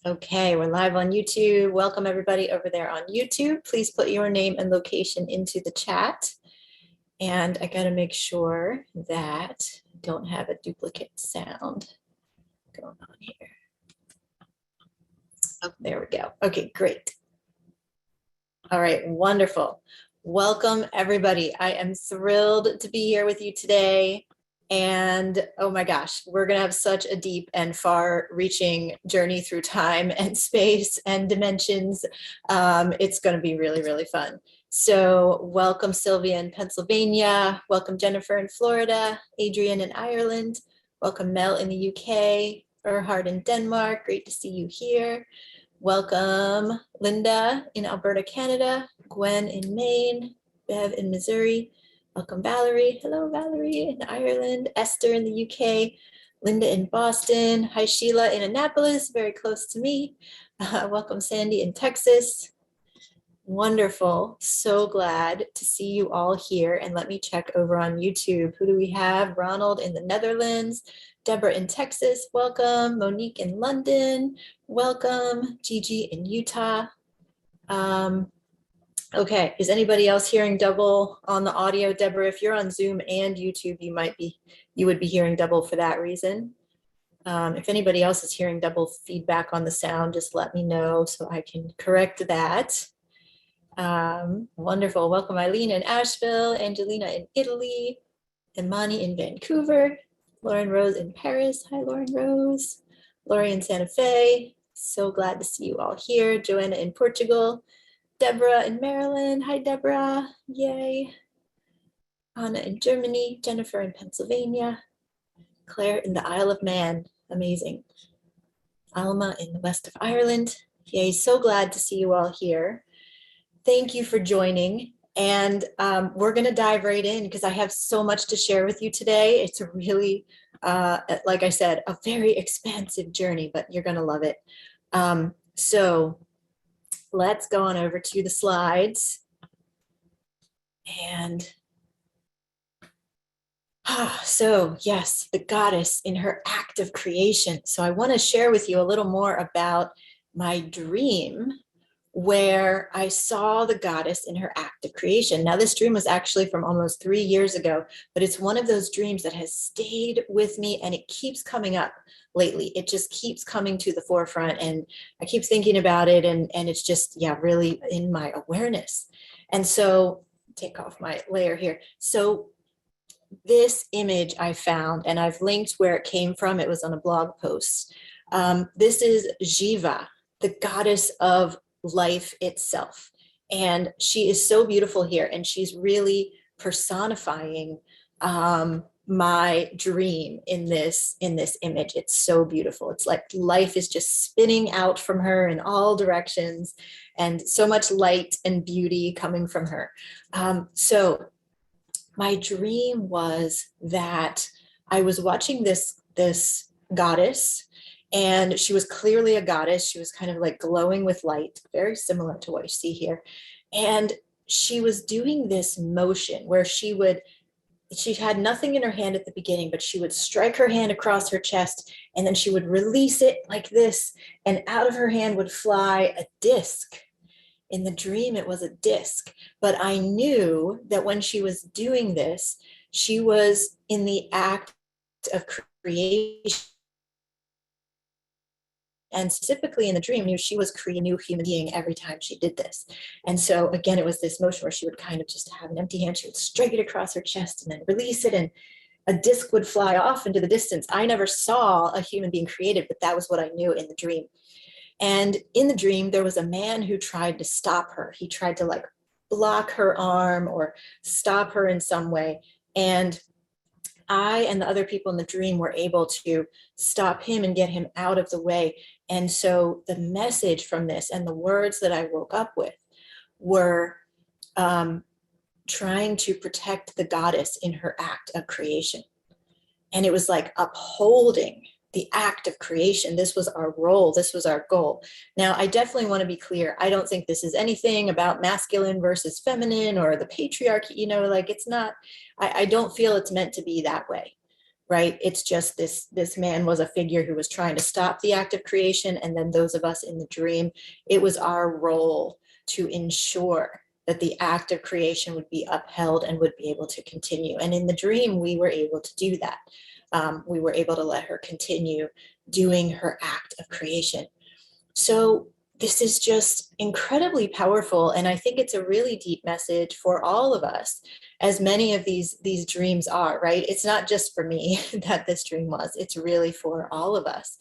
Okay, we're live on YouTube. Welcome everybody over there on YouTube. Please put your name and location into the chat. And I gotta make sure that I don't have a duplicate sound going on here. Oh, there we go. Okay, great. All right, wonderful. Welcome everybody. I am thrilled to be here with you today. And oh my gosh, we're going to have such a deep and far reaching journey through time and space and dimensions. It's going to be really, really fun. So welcome Sylvia in Pennsylvania. Welcome Jennifer in Florida, Adrian in Ireland. Welcome Mel in the UK, Erhard in Denmark. Great to see you here. Welcome Linda in Alberta, Canada. Gwen in Maine. Bev in Missouri. Welcome Valerie. Hello Valerie in Ireland. Esther in the UK. Linda in Boston. Hi Sheila in Annapolis, very close to me. Welcome Sandy in Texas. Wonderful. So glad to see you all here. And let me check over on YouTube. Who do we have? Ronald in the Netherlands. Deborah in Texas. Welcome. Monique in London. Welcome. Gigi in Utah. Okay, is anybody else hearing double on the audio? Deborah, if you're on Zoom and YouTube, you would be hearing double for that reason. If anybody else is hearing double feedback on the sound, just let me know so I can correct that. Wonderful. Welcome Eileen in Asheville, Angelina in Italy, Imani in Vancouver, Lauren Rose in Paris. Hi, Lauren Rose. Lori in Santa Fe. So glad to see you all here. Joanna in Portugal. Deborah in Maryland. Hi, Deborah. Yay. Anna in Germany. Jennifer in Pennsylvania. Claire in the Isle of Man. Amazing. Alma in the west of Ireland. Yay. So glad to see you all here. Thank you for joining. And we're going to dive right in because I have so much to share with you today. It's a really, like I said, a very expansive journey, but you're going to love it. So let's go on over to the slides. And so yes, the goddess in her act of creation. So I want to share with you a little more about my dream where I saw the goddess in her act of creation. Now, this dream was actually from almost 3 years ago, but it's one of those dreams that has stayed with me and it keeps coming up lately. It just keeps coming to the forefront and I keep thinking about it and it's just, yeah, really in my awareness. And so, take off my layer here. So this image I found, and I've linked where it came from. It was on a blog post. This is Jiva, the goddess of life itself. And she is so beautiful here. And she's really personifying my dream in this image. It's so beautiful. It's like life is just spinning out from her in all directions and so much light and beauty coming from her. So my dream was that I was watching this goddess, and she was clearly a goddess. She was kind of like glowing with light, very similar to what you see here. And she was doing this motion where she had nothing in her hand at the beginning, but she would strike her hand across her chest and then she would release it like this. And out of her hand would fly a disc. In the dream, it was a disc, but I knew that when she was doing this, she was in the act of creation. And specifically in the dream, knew she was creating a new human being every time she did this. And so again, it was this motion where she would kind of just have an empty hand. She would strike it across her chest and then release it, and a disc would fly off into the distance. I never saw a human being created, but that was what I knew in the dream. And in the dream, there was a man who tried to stop her. He tried to like block her arm or stop her in some way. And I and the other people in the dream were able to stop him and get him out of the way. And so the message from this and the words that I woke up with were trying to protect the goddess in her act of creation. And it was like upholding the act of creation. This was our role. This was our goal. Now, I definitely want to be clear. I don't think this is anything about masculine versus feminine or the patriarchy, like it's not, I don't feel it's meant to be that way. right? It's just this man was a figure who was trying to stop the act of creation. And then those of us in the dream, it was our role to ensure that the act of creation would be upheld and would be able to continue. And in the dream, we were able to do that. We were able to let her continue doing her act of creation. So this is just incredibly powerful. And I think it's a really deep message for all of us, as many of these dreams are, right? It's not just for me that this dream was, it's really for all of us.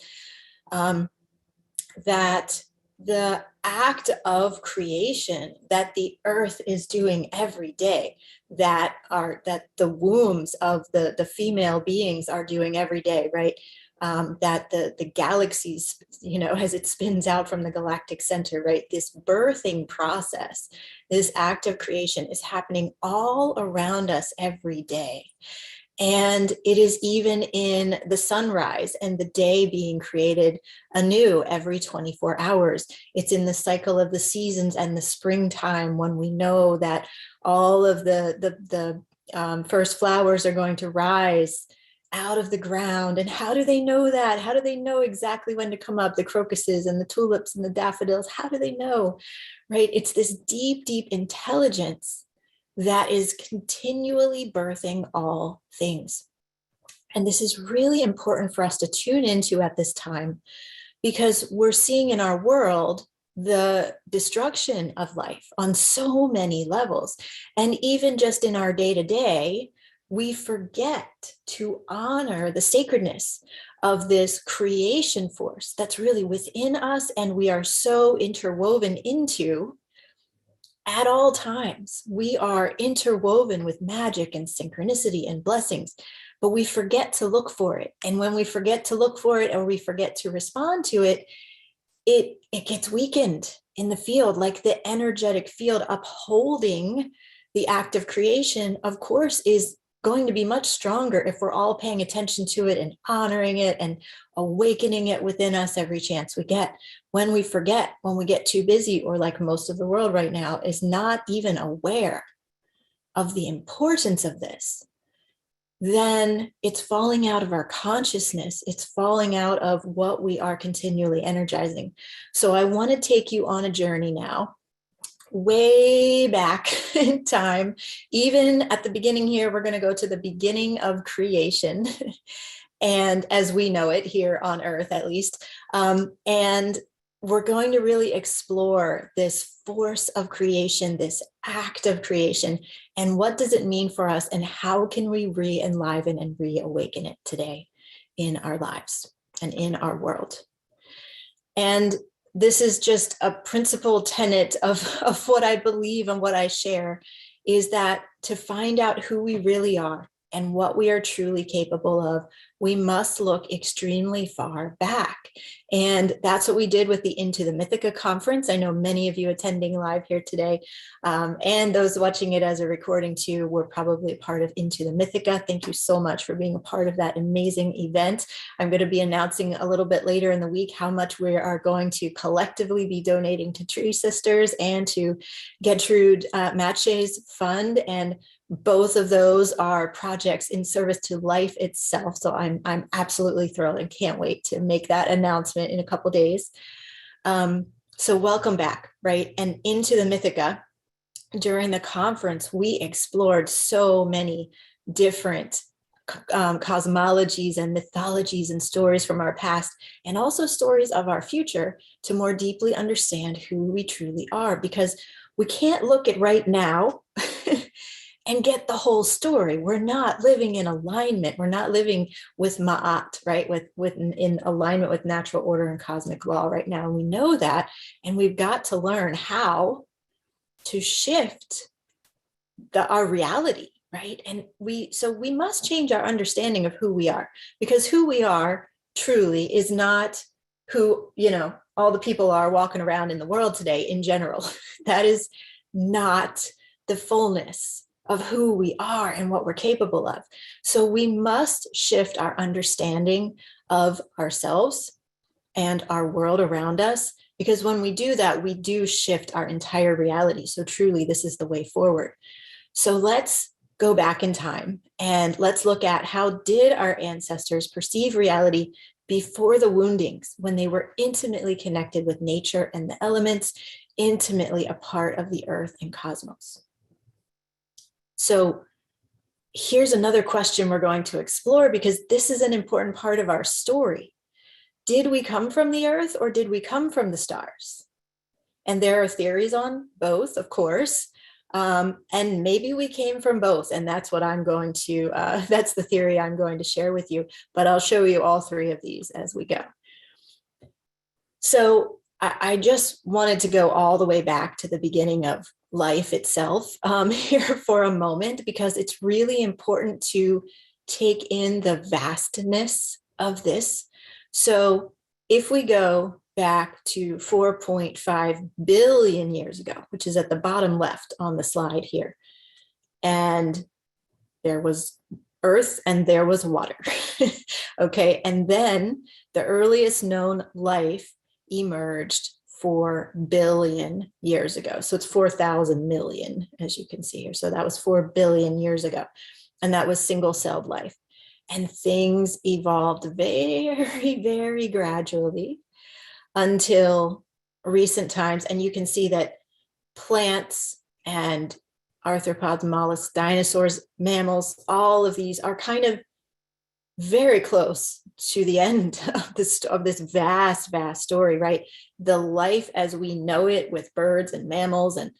That the act of creation that the earth is doing every day, that the wombs of the female beings are doing every day, right? That the galaxies, as it spins out from the galactic center, right? This birthing process, this act of creation is happening all around us every day. And it is even in the sunrise and the day being created anew every 24 hours. It's in the cycle of the seasons and the springtime, when we know that all of the first flowers are going to rise out of the ground. And how do they know that? How do they know exactly when to come up? The crocuses and the tulips and the daffodils, how do they know, right? It's this deep, deep intelligence that is continually birthing all things. And this is really important for us to tune into at this time, because we're seeing in our world the destruction of life on so many levels. And even just in our day-to-day, we forget to honor the sacredness of this creation force that's really within us, and we are so interwoven into. At all times, we are interwoven with magic and synchronicity and blessings, but we forget to look for it. And when we forget to look for it, or we forget to respond to it, it gets weakened in the field, like the energetic field upholding the act of creation, of course, is going to be much stronger if we're all paying attention to it and honoring it and awakening it within us every chance we get. When we forget, when we get too busy, or like most of the world right now is not even aware of the importance of this, then it's falling out of our consciousness. It's falling out of what we are continually energizing. So I want to take you on a journey now, way back in time. Even at the beginning here, we're going to go to the beginning of creation, and as we know it here on Earth, at least. And we're going to really explore this force of creation, this act of creation, and what does it mean for us, and how can we re-enliven and reawaken it today in our lives and in our world. And this is just a principal tenet of what I believe and what I share, is that to find out who we really are and what we are truly capable of, we must look extremely far back. And that's what we did with the Into the Mythica conference. I know many of you attending live here today, and those watching it as a recording too, were probably a part of Into the Mythica. Thank you so much for being a part of that amazing event. I'm going to be announcing a little bit later in the week how much we are going to collectively be donating to Tree Sisters and to Gertrude Matche's fund. And both of those are projects in service to life itself. So I'm absolutely thrilled and can't wait to make that announcement in a couple of days. So welcome back, right? And Into the Mythica, during the conference, we explored so many different cosmologies and mythologies and stories from our past, and also stories of our future, to more deeply understand who we truly are, because we can't look at right now and get the whole story. We're not living in alignment. We're not living with Ma'at, right? In alignment with natural order and cosmic law right now. And we know that, and we've got to learn how to shift our reality, right? And we must change our understanding of who we are, because who we are truly is not who, all the people are walking around in the world today in general. That is not the fullness of who we are and what we're capable of. So we must shift our understanding of ourselves and our world around us, because when we do that, we do shift our entire reality. So truly, this is the way forward. So let's go back in time and let's look at how did our ancestors perceive reality before the woundings, when they were intimately connected with nature and the elements, intimately a part of the earth and cosmos. So here's another question we're going to explore, because this is an important part of our story. Did we come from the earth or did we come from the stars? And there are theories on both, of course. And maybe we came from both. And that's what I'm going to, that's the theory I'm going to share with you. But I'll show you all three of these as we go. So I just wanted to go all the way back to the beginning of life itself here for a moment, because it's really important to take in the vastness of this. So if we go back to 4.5 billion years ago, which is at the bottom left on the slide here, and there was earth and there was water. Okay, and then the earliest known life emerged 4 billion years ago. So it's 4,000 million, as you can see here. So that was 4 billion years ago. And that was single-celled life. And things evolved very, very gradually until recent times. And you can see that plants and arthropods, mollusks, dinosaurs, mammals, all of these are kind of very close to the end of this vast, vast story, right? The life as we know it with birds and mammals and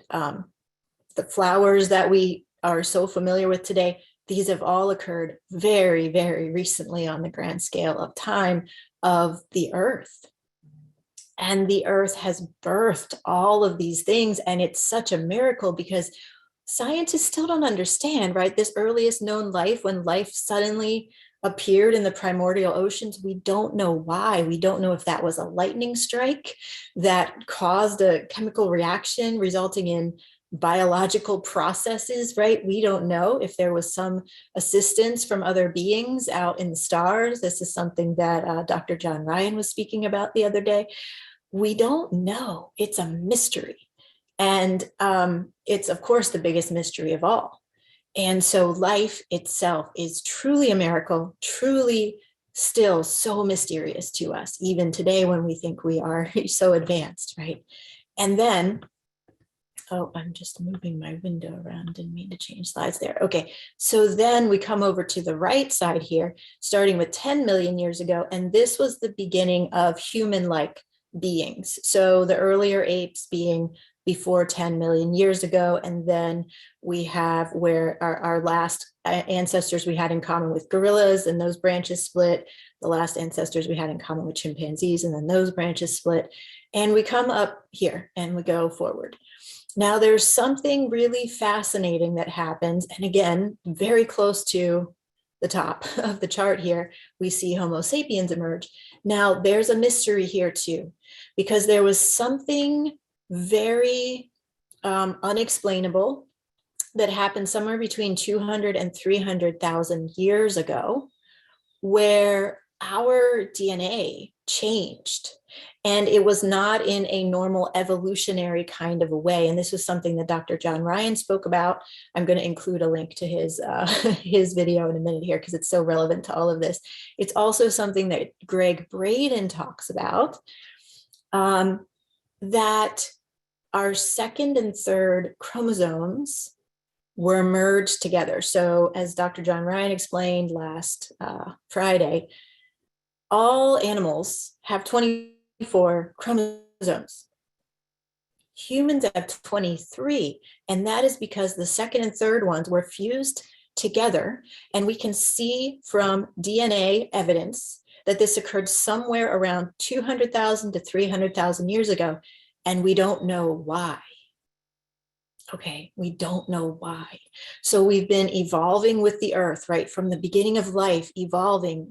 the flowers that we are so familiar with today, these have all occurred very, very recently on the grand scale of time of the earth. And the earth has birthed all of these things. And it's such a miracle because scientists still don't understand, right? This earliest known life, when life suddenly appeared in the primordial oceans, we don't know why. We don't know if that was a lightning strike that caused a chemical reaction resulting in biological processes, right? We don't know if there was some assistance from other beings out in the stars. This is something that Dr. John Ryan was speaking about the other day. We don't know. It's a mystery. And it's, of course, the biggest mystery of all. And so life itself is truly a miracle, truly still so mysterious to us, even today when we think we are so advanced, right? And then, oh, I'm just moving my window around, didn't mean to change slides there. Okay, so then we come over to the right side here, starting with 10 million years ago, and this was the beginning of human-like beings. So the earlier apes being before 10 million years ago. And then we have where our last ancestors we had in common with gorillas, and those branches split. The last ancestors we had in common with chimpanzees, and then those branches split. And we come up here and we go forward. Now there's something really fascinating that happens. And again, very close to the top of the chart here, we see Homo sapiens emerge. Now there's a mystery here too, because there was something very unexplainable that happened somewhere between 200 and 300,000 years ago, where our DNA changed. And it was not in a normal evolutionary kind of a way. And this was something that Dr. John Ryan spoke about. I'm going to include a link to his video in a minute here because it's so relevant to all of this. It's also something that Greg Braden talks about, that our second and third chromosomes were merged together. So as Dr. John Ryan explained last Friday, all animals have 24 chromosomes. Humans have 23, and that is because the second and third ones were fused together, and we can see from DNA evidence that this occurred somewhere around 200,000 to 300,000 years ago, and we don't know why. Okay, we don't know why. So we've been evolving with the earth, right? From the beginning of life, evolving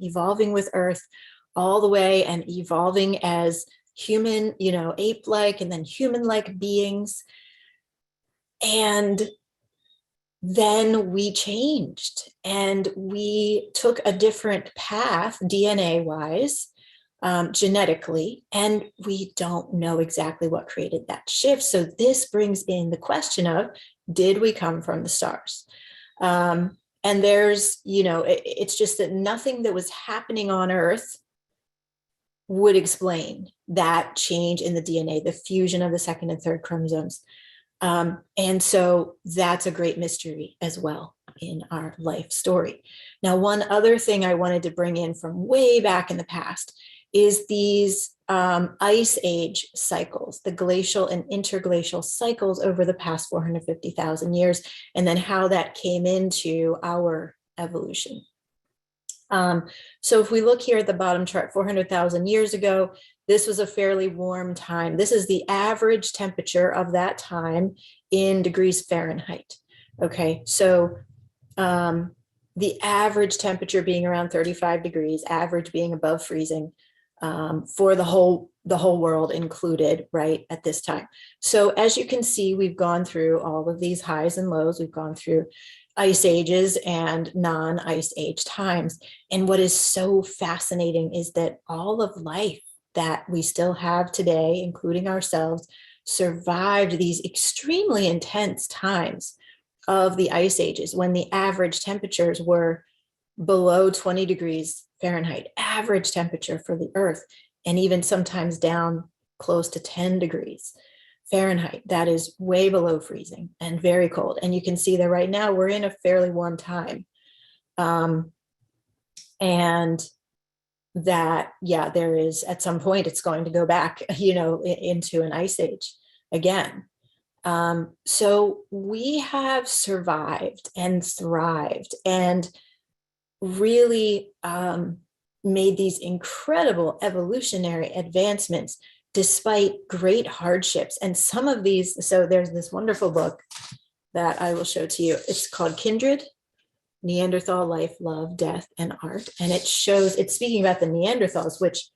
with earth all the way, and evolving as human, ape-like and then human-like beings. And then we changed and we took a different path DNA-wise, genetically, and we don't know exactly what created that shift. So this brings in the question of, Did we come from the stars? And there's, it's just that nothing that was happening on Earth would explain that change in the DNA, the fusion of the second and third chromosomes. And so that's a great mystery as well in our life story. Now, one other thing I wanted to bring in from way back in the past is these ice age cycles, the glacial and interglacial cycles over the past 450,000 years, and then how that came into our evolution. So if we look here at the bottom chart, 400,000 years ago, this was a fairly warm time. This is the average temperature of that time in degrees Fahrenheit. Okay, so the average temperature being around 35 degrees, average being above freezing for the whole world included, right, at this time. So as you can see, we've gone through all of these highs and lows. We've gone through ice ages and non-ice age times. And what is so fascinating is that all of life that we still have today, including ourselves, survived these extremely intense times of the ice ages when the average temperatures were below 20 degrees Fahrenheit, average temperature for the Earth, and even sometimes down close to 10 degrees Fahrenheit. That is way below freezing and very cold. And you can see that right now we're in a fairly warm time. And that, yeah, there is at some point it's going to go back, into an ice age again. So we have survived and thrived and really made these incredible evolutionary advancements despite great hardships. And some of these, so there's this wonderful book that I will show to you. It's called Kindred, Neanderthal Life, Love, Death, and Art. And it's speaking about the Neanderthals, which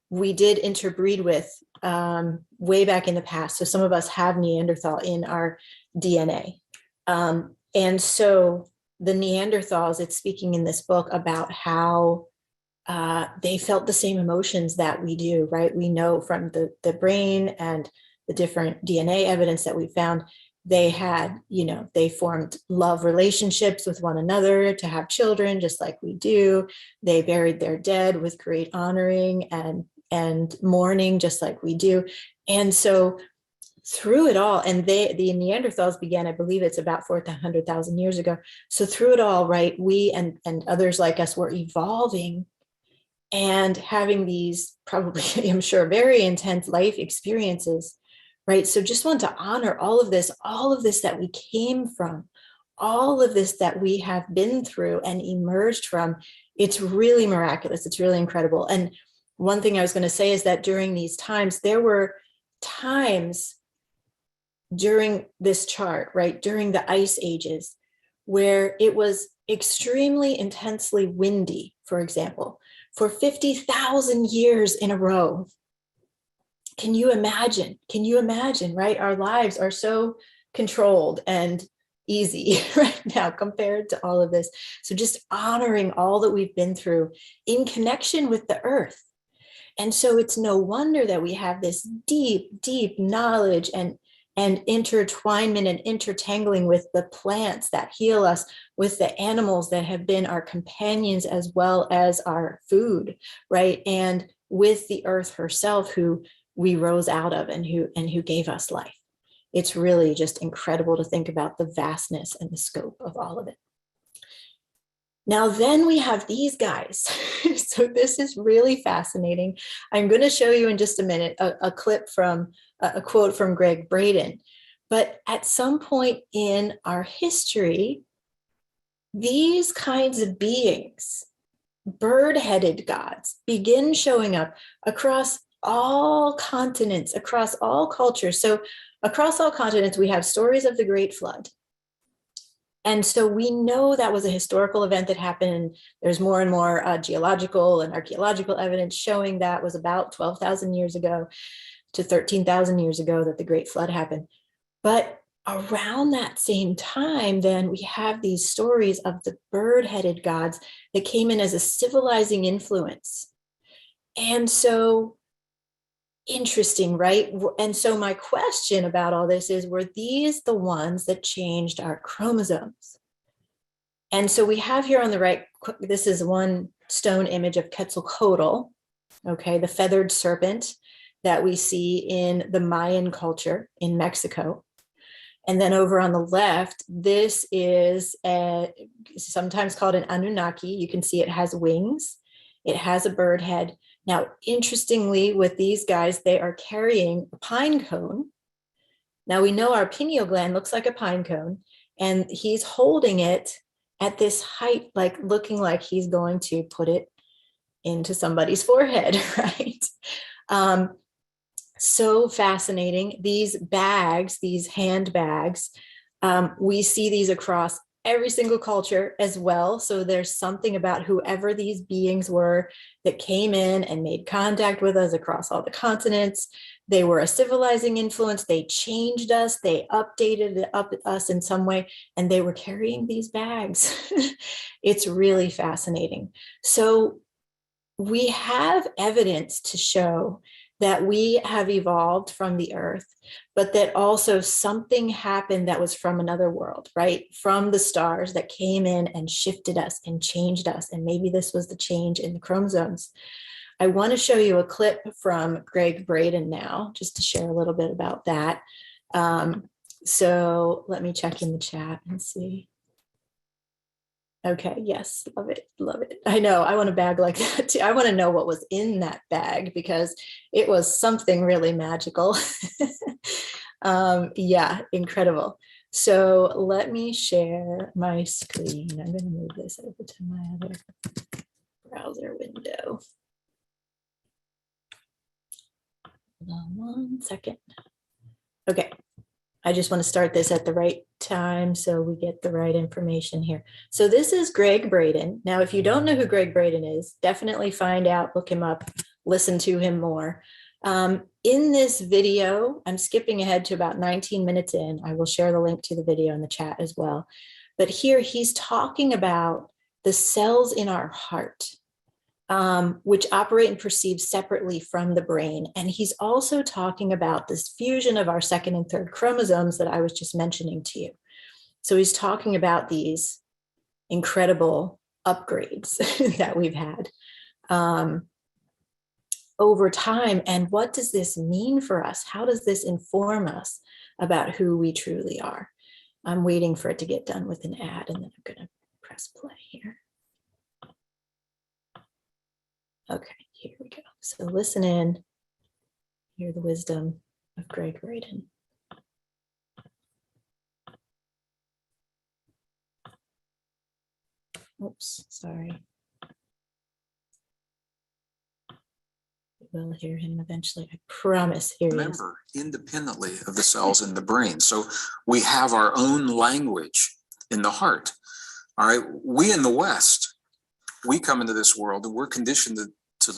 we did interbreed with way back in the past. So some of us have Neanderthal in our DNA. And so the Neanderthals, it's speaking in this book about how they felt the same emotions that we do, right? We know from the brain and the different DNA evidence that we found, they had, they formed love relationships with one another to have children, just like we do. They buried their dead with great honoring and mourning, just like we do. And so through it all, and the Neanderthals began, I believe it's about 400,000 years ago. So through it all, right, we and others like us were evolving and having these probably, I'm sure, very intense life experiences, right? So just want to honor all of this that we came from, all of this that we have been through and emerged from. It's really miraculous. It's really incredible. And one thing I was going to say is that during these times, there were times during this chart, right, during the ice ages, where it was extremely intensely windy, for example, for 50,000 years in a row. Can you imagine? Right? Our lives are so controlled and easy right now compared to all of this. So just honoring all that we've been through in connection with the earth. And so it's no wonder that we have this deep, deep knowledge and intertwinement and intertangling with the plants that heal us, with the animals that have been our companions as well as our food, right? And with the earth herself, who we rose out of and who gave us life. It's really just incredible to think about the vastness and the scope of all of it. Now, then we have these guys. So this is really fascinating. I'm going to show you in just a minute a clip from a quote from Greg Braden. But at some point in our history, these kinds of beings, bird-headed gods, begin showing up across all continents, across all cultures. So across all continents, we have stories of the Great Flood. And so we know that was a historical event that happened. There's more and more geological and archaeological evidence showing that was about 12,000 years ago to 13,000 years ago that the Great Flood happened. But around that same time, then we have these stories of the bird-headed gods that came in as a civilizing influence. And so Interesting, right? And so my question about all this is, were these the ones that changed our chromosomes? And so we have here on the right, this is one stone image of Quetzalcoatl, okay, the feathered serpent that we see in the Mayan culture in Mexico. And then over on the left, this is sometimes called an Anunnaki. You can see it has wings. It has a bird head. Now, interestingly, with these guys, they are carrying a pine cone. Now, we know our pineal gland looks like a pine cone, and he's holding it at this height, like looking like he's going to put it into somebody's forehead, right? So fascinating. These bags, these handbags, we see these across every single culture as well. So there's something about whoever these beings were that came in and made contact with us across all the continents. They were a civilizing influence. They changed us. They updated us in some way, and they were carrying these bags. It's really fascinating. So we have evidence to show that we have evolved from the earth, but that also something happened that was from another world, right? From the stars that came in and shifted us and changed us. And maybe this was the change in the chromosomes. I want to show you a clip from Greg Braden now, just to share a little bit about that. So let me check in the chat and see. Okay, yes, love it, love it. I know, I want a bag like that too. I want to know what was in that bag because it was something really magical. Yeah, incredible. So let me share my screen. I'm going to move this over to my other browser window. Hold on one second. Okay. I just want to start this at the right time so we get the right information here. So this is Greg Braden. Now, if you don't know who Greg Braden is, definitely find out, look him up, listen to him more. In this video, I'm skipping ahead to about 19 minutes in. I will share the link to the video in the chat as well. But here he's talking about the cells in our heart, which operate and perceive separately from the brain. And he's also talking about this fusion of our second and third chromosomes that I was just mentioning to you. So he's talking about these incredible upgrades that we've had over time. And what does this mean for us? How does this inform us about who we truly are? I'm waiting for it to get done with an ad, and then I'm going to press play here. Okay, here we go. So listen in, hear the wisdom of Greg Braden. Oops, sorry. We'll hear him eventually, I promise. Here he is. Remember, independently of the cells in the brain. So we have our own language in the heart. All right, we in the West, we come into this world and we're conditioned to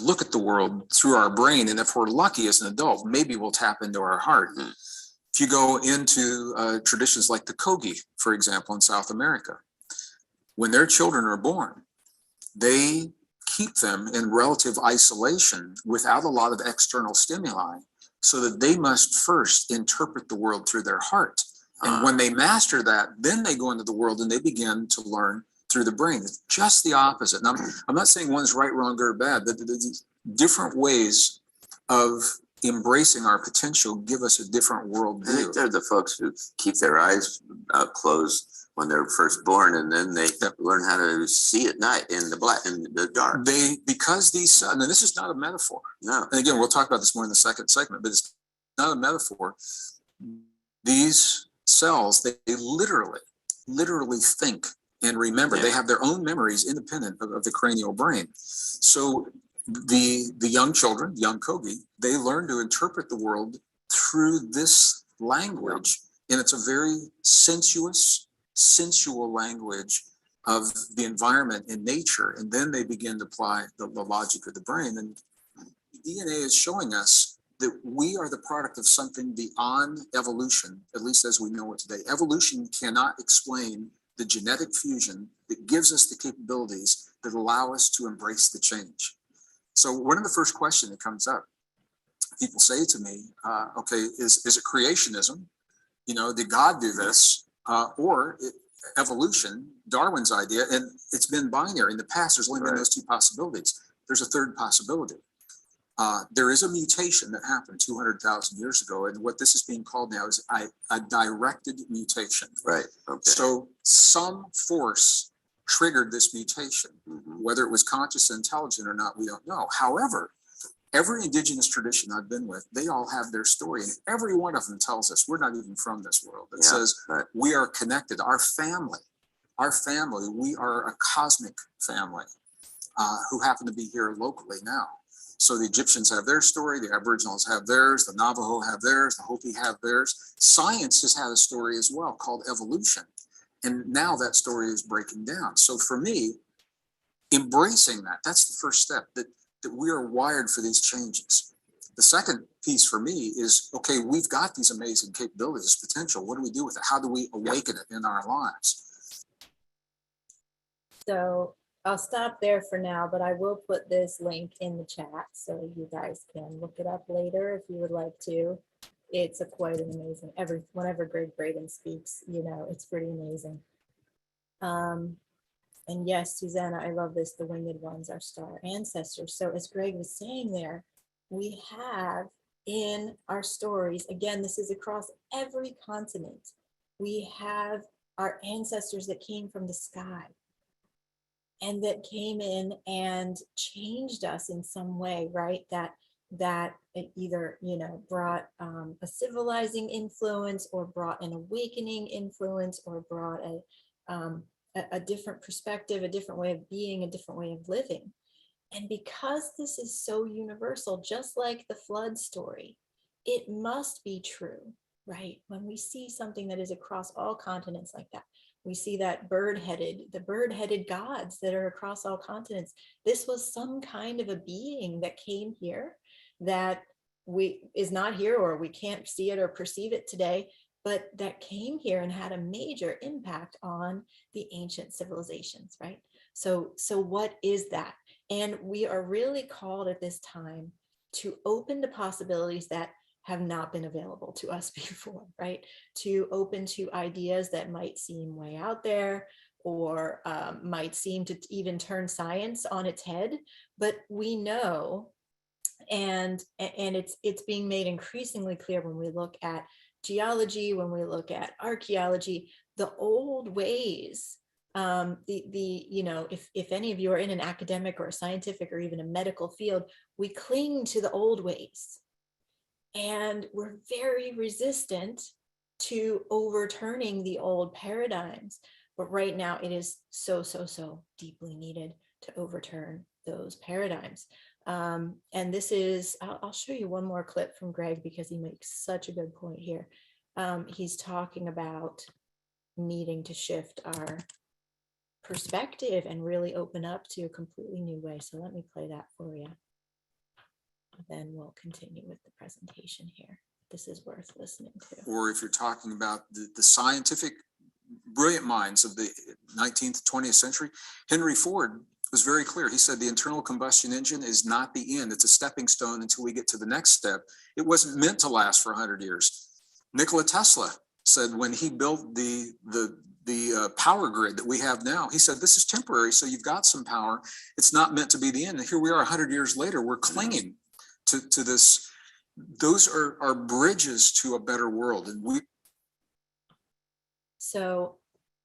look at the world through our brain. And if we're lucky as an adult, maybe we'll tap into our heart. If you go into traditions like the Kogi, for example, in South America, when their children are born, they keep them in relative isolation without a lot of external stimuli, so that they must first interpret the world through their heart. And when they master that, then they go into the world and they begin to learn through the brain. It's just the opposite. Now, I'm not saying one's right, wrong, good, or bad, but the different ways of embracing our potential give us a different world view. I think they're the folks who keep their eyes closed when they're first born, and then they learn how to see at night in the dark. Because these, and this is not a metaphor. No. And again, we'll talk about this more in the second segment, but it's not a metaphor. These cells, they literally think and remember. Yeah. They have their own memories independent of the cranial brain. So the young children, young Kogi, they learn to interpret the world through this language. And it's a very sensual language of the environment and nature. And then they begin to apply the logic of the brain. And DNA is showing us that we are the product of something beyond evolution, at least as we know it today. Evolution cannot explain the genetic fusion that gives us the capabilities that allow us to embrace the change. So one of the first questions that comes up people say to me, okay, is it creationism? You know, did God do this? Evolution, Darwin's idea, and it's been binary. In the past, there's only been those two possibilities. There's a third possibility. There is a mutation that happened 200,000 years ago, and what this is being called now is a directed mutation. Right. Okay. So some force triggered this mutation. Whether it was conscious and intelligent or not, we don't know. However, every indigenous tradition I've been with, they all have their story, and every one of them tells us we're not even from this world. It says we are connected. Our family, we are a cosmic family who happen to be here locally now. So the Egyptians have their story, the Aboriginals have theirs, the Navajo have theirs, the Hopi have theirs. Science has had a story as well called evolution. And now that story is breaking down. So for me, embracing that, that's the first step, that we are wired for these changes. The second piece for me is, okay, we've got these amazing capabilities, this potential. What do we do with it? How do we awaken it in our lives? So I'll stop there for now, but I will put this link in the chat so you guys can look it up later if you would like to. It's quite an amazing, whenever Braden speaks, you know, it's pretty amazing. And yes, Susanna, I love this. The winged ones are star ancestors. So as Greg was saying there, we have in our stories, again, this is across every continent, we have our ancestors that came from the sky and that came in and changed us in some way, right? That it either, you know, brought a civilizing influence or brought an awakening influence or brought a different perspective, a different way of being, a different way of living. And because this is so universal, just like the flood story, it must be true, right? When we see something that is across all continents like that, we see that the bird-headed gods that are across all continents. This was some kind of a being that came here that is not here, or we can't see it or perceive it today, but that came here and had a major impact on the ancient civilizations, right? So what is that? And we are really called at this time to open to possibilities that have not been available to us before, right? To open to ideas that might seem way out there or might seem to even turn science on its head, but we know, and it's being made increasingly clear when we look at geology, when we look at archaeology, the old ways, you know, if any of you are in an academic or a scientific or even a medical field, we cling to the old ways. And we're very resistant to overturning the old paradigms. But right now it is so deeply needed to overturn those paradigms. And this is, I'll show you one more clip from Greg because he makes such a good point here. He's talking about needing to shift our perspective and really open up to a completely new way. So let me play that for you. Then we'll continue with the presentation here. This is worth listening to. Or if you're talking about the scientific brilliant minds of the 19th, 20th century, Henry Ford was very clear. He said the internal combustion engine is not the end. It's a stepping stone until we get to the next step. It wasn't meant to last for 100 years. Nikola Tesla said when he built the power grid that we have now, he said, this is temporary, so you've got some power. It's not meant to be the end. And here we are 100 years later, we're clinging to this. Those are bridges to a better world. And so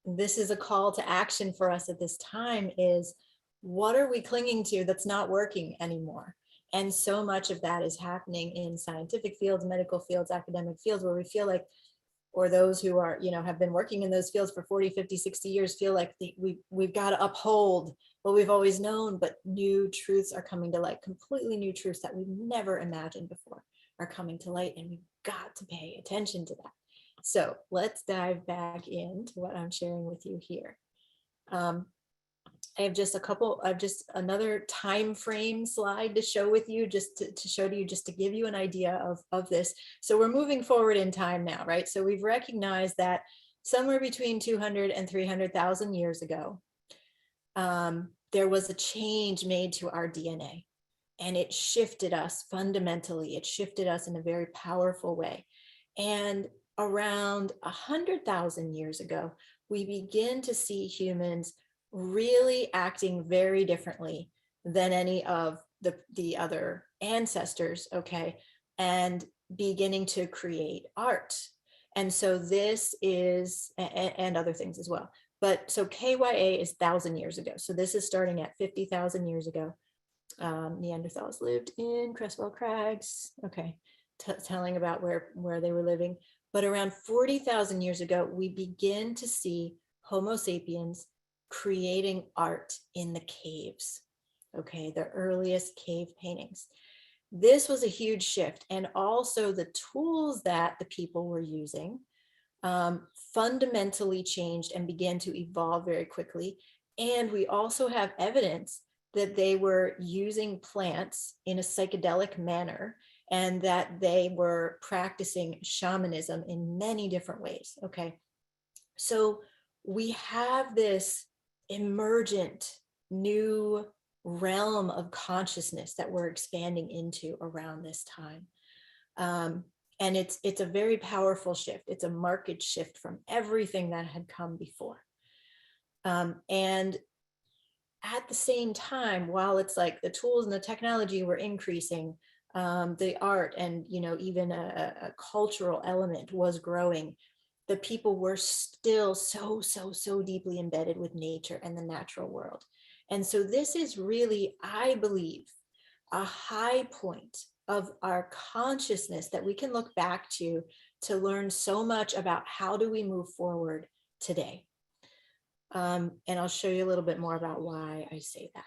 this is a call to action for us at this time is, what are we clinging to that's not working anymore? And so much of that is happening in scientific fields, medical fields, academic fields, where we feel like, or those who are, you know, have been working in those fields for 40, 50, 60 years feel like we've got to uphold what we've always known, but new truths are coming to light, completely new truths that we've never imagined before are coming to light, and we've got to pay attention to that. So let's dive back into what I'm sharing with you here. I have just another time frame slide to show with you, just to show to you, just to give you an idea of this. So we're moving forward in time now, right? So we've recognized that somewhere between 200 and 300,000 years ago, there was a change made to our DNA. and it shifted us fundamentally. It shifted us in a very powerful way. And around 100,000 years ago, we begin to see humans really acting very differently than any of the other ancestors, okay, and beginning to create art. And so this is, and other things as well. But so KYA is 1,000 years ago. So this is starting at 50,000 years ago. Neanderthals lived in Cresswell Crags, okay, telling about where they were living. But around 40,000 years ago, we begin to see Homo sapiens creating art in the caves, okay, the earliest cave paintings. This was a huge shift. And also the tools that the people were using fundamentally changed and began to evolve very quickly. And we also have evidence that they were using plants in a psychedelic manner and that they were practicing shamanism in many different ways, okay? So we have this emergent new realm of consciousness that we're expanding into around this time. And it's a very powerful shift. It's a marked shift from everything that had come before. And at the same time, while it's like the tools and the technology were increasing, the art and, you know, even a cultural element was growing, the people were still so deeply embedded with nature and the natural world. And so this is really, I believe, a high point of our consciousness that we can look back to learn so much about how do we move forward today. And I'll show you a little bit more about why I say that.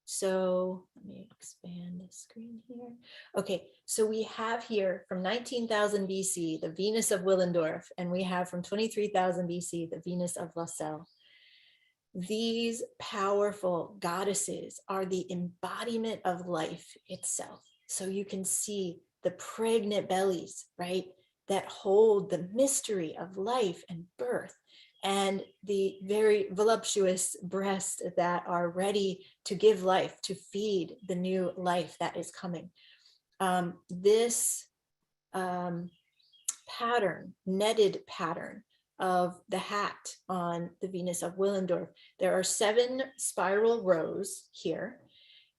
So let me expand the screen here. Okay, so we have here from 19,000 BC, the Venus of Willendorf, and we have from 23,000 BC, the Venus of Lassell. These powerful goddesses are the embodiment of life itself. So you can see the pregnant bellies, right, that hold the mystery of life and birth, and the very voluptuous breasts that are ready to give life, to feed the new life that is coming. This pattern, netted pattern of the hat on the Venus of Willendorf, there are 7 spiral rows here,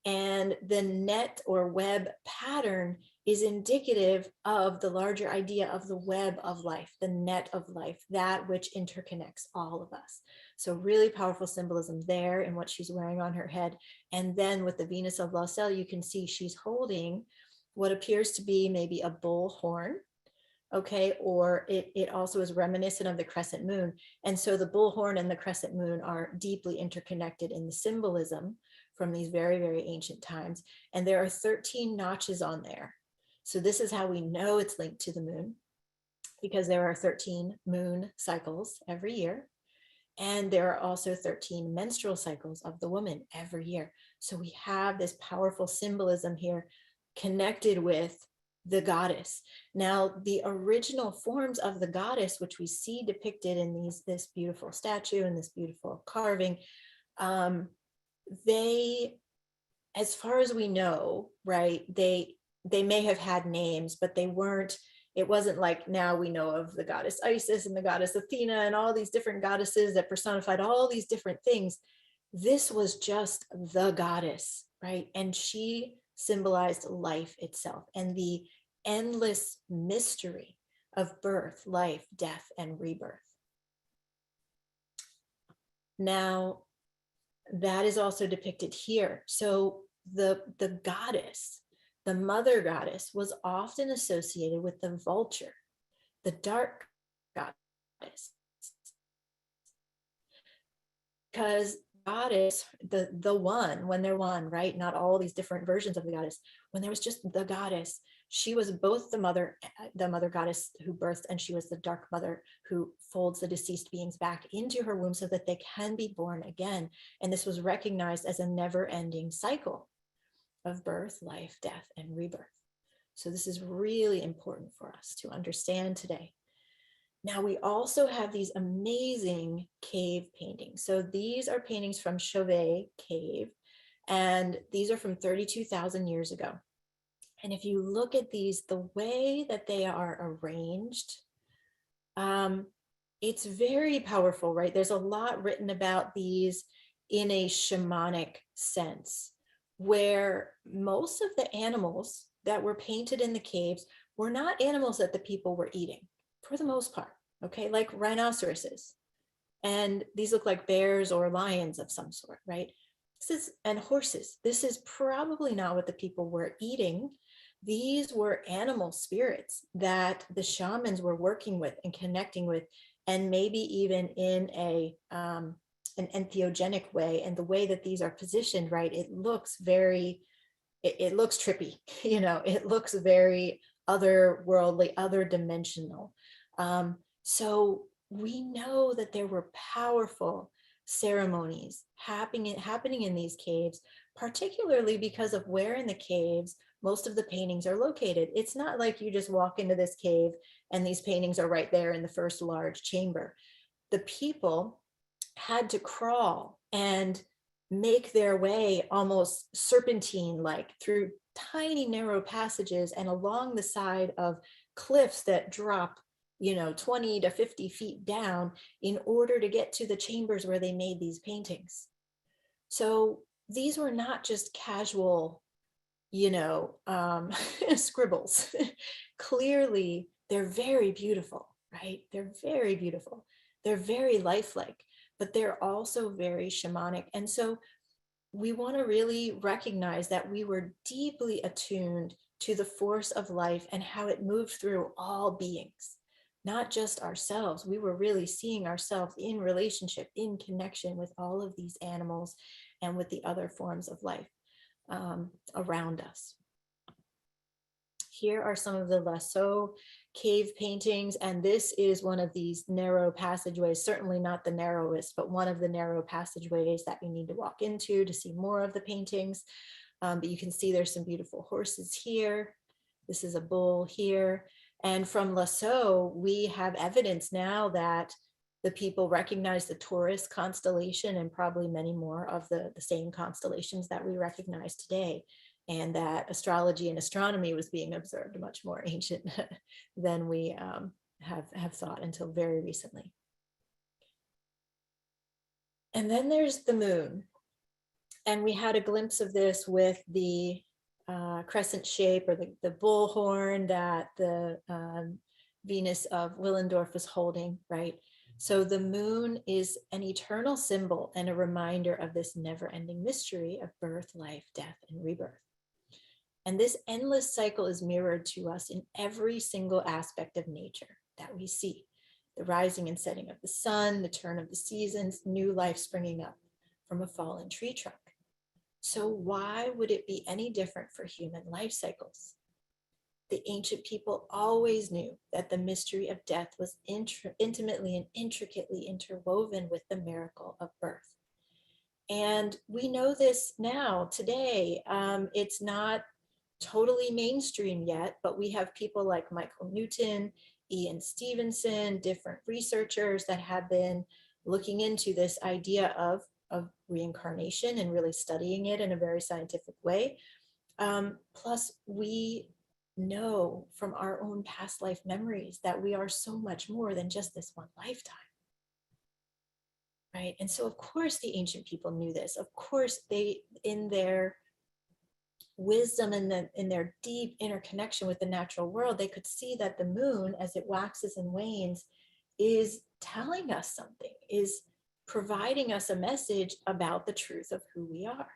and the net or web pattern is indicative of the larger idea of the web of life, the net of life, that which interconnects all of us. So really powerful symbolism there in what she's wearing on her head. And then with the Venus of Lassell, you can see she's holding what appears to be maybe a bull horn, okay, or it also is reminiscent of the crescent moon. And so the bullhorn and the crescent moon are deeply interconnected in the symbolism from these very ancient times. And there are 13 notches on there. So this is how we know it's linked to the moon, because there are 13 moon cycles every year. And there are also 13 menstrual cycles of the woman every year. So we have this powerful symbolism here connected with the goddess. Now, the original forms of the goddess, which we see depicted in this beautiful statue and this beautiful carving, they, as far as we know, right, they may have had names, but they weren't, it wasn't like now we know of the goddess Isis and the goddess Athena and all these different goddesses that personified all these different things. This was just the goddess, right? And she symbolized life itself and the endless mystery of birth, life, death, and rebirth. Now, that is also depicted here. So the goddess, the mother goddess, was often associated with the vulture, the dark goddess, because goddess, the one, when they're one, right? Not all these different versions of the goddess. When there was just the goddess, she was both the mother goddess who births, and she was the dark mother who folds the deceased beings back into her womb so that they can be born again. And this was recognized as a never-ending cycle of birth, life, death, and rebirth. So this is really important for us to understand today. Now, we also have these amazing cave paintings. So these are paintings from Chauvet Cave And these are from 32,000 years ago. And if you look at these, the way that they are arranged, it's very powerful, right? There's a lot written about these in a shamanic sense, where most of the animals that were painted in the caves were not animals that the people were eating, for the most part, okay? Like rhinoceroses. And these look like bears or lions of some sort, right? And horses. This is probably not what the people were eating. These were animal spirits that the shamans were working with and connecting with, and maybe even in an entheogenic way. And the way that these are positioned, right, it looks very, it looks trippy, you know, it looks very otherworldly, other dimensional. So we know that there were powerful ceremonies happening in these caves, particularly because of where in the caves most of the paintings are located. It's not like you just walk into this cave and these paintings are right there in the first large chamber. The people had to crawl and make their way almost serpentine-like through tiny narrow passages and along the side of cliffs that drop, you know, 20 to 50 feet down in order to get to the chambers where they made these paintings. So these were not just casual, you know, scribbles. Clearly, they're very beautiful, right? They're very beautiful. They're very lifelike, but they're also very shamanic. And so we want to really recognize that we were deeply attuned to the force of life and how it moved through all beings, not just ourselves. We were really seeing ourselves in relationship, in connection with all of these animals and with the other forms of life around us. Here are some of the Lascaux cave paintings, and this is one of these narrow passageways, certainly not the narrowest, but one of the narrow passageways that you need to walk into to see more of the paintings. But you can see there's some beautiful horses here. This is a bull here. And from Lascaux, we have evidence now that the people recognize the Taurus constellation and probably many more of the same constellations that we recognize today, and that astrology and astronomy was being observed much more ancient than we have thought until very recently. And then there's the moon. And we had a glimpse of this with the crescent shape, or the bullhorn that the Venus of Willendorf was holding, right? So the moon is an eternal symbol and a reminder of this never-ending mystery of birth, life, death, and rebirth. And this endless cycle is mirrored to us in every single aspect of nature that we see. The rising and setting of the sun, the turn of the seasons, new life springing up from a fallen tree trunk. So why would it be any different for human life cycles? The ancient people always knew that the mystery of death was intimately and intricately interwoven with the miracle of birth. And we know this now, today. It's not totally mainstream yet, but we have people like Michael Newton, Ian Stevenson, different researchers that have been looking into this idea of reincarnation and really studying it in a very scientific way. Plus, we know from our own past life memories that we are so much more than just this one lifetime. Right? And so, of course, the ancient people knew this. Of course, they, in their wisdom and in their deep interconnection with the natural world, they could see that the moon, as it waxes and wanes, is telling us something, is providing us a message about the truth of who we are.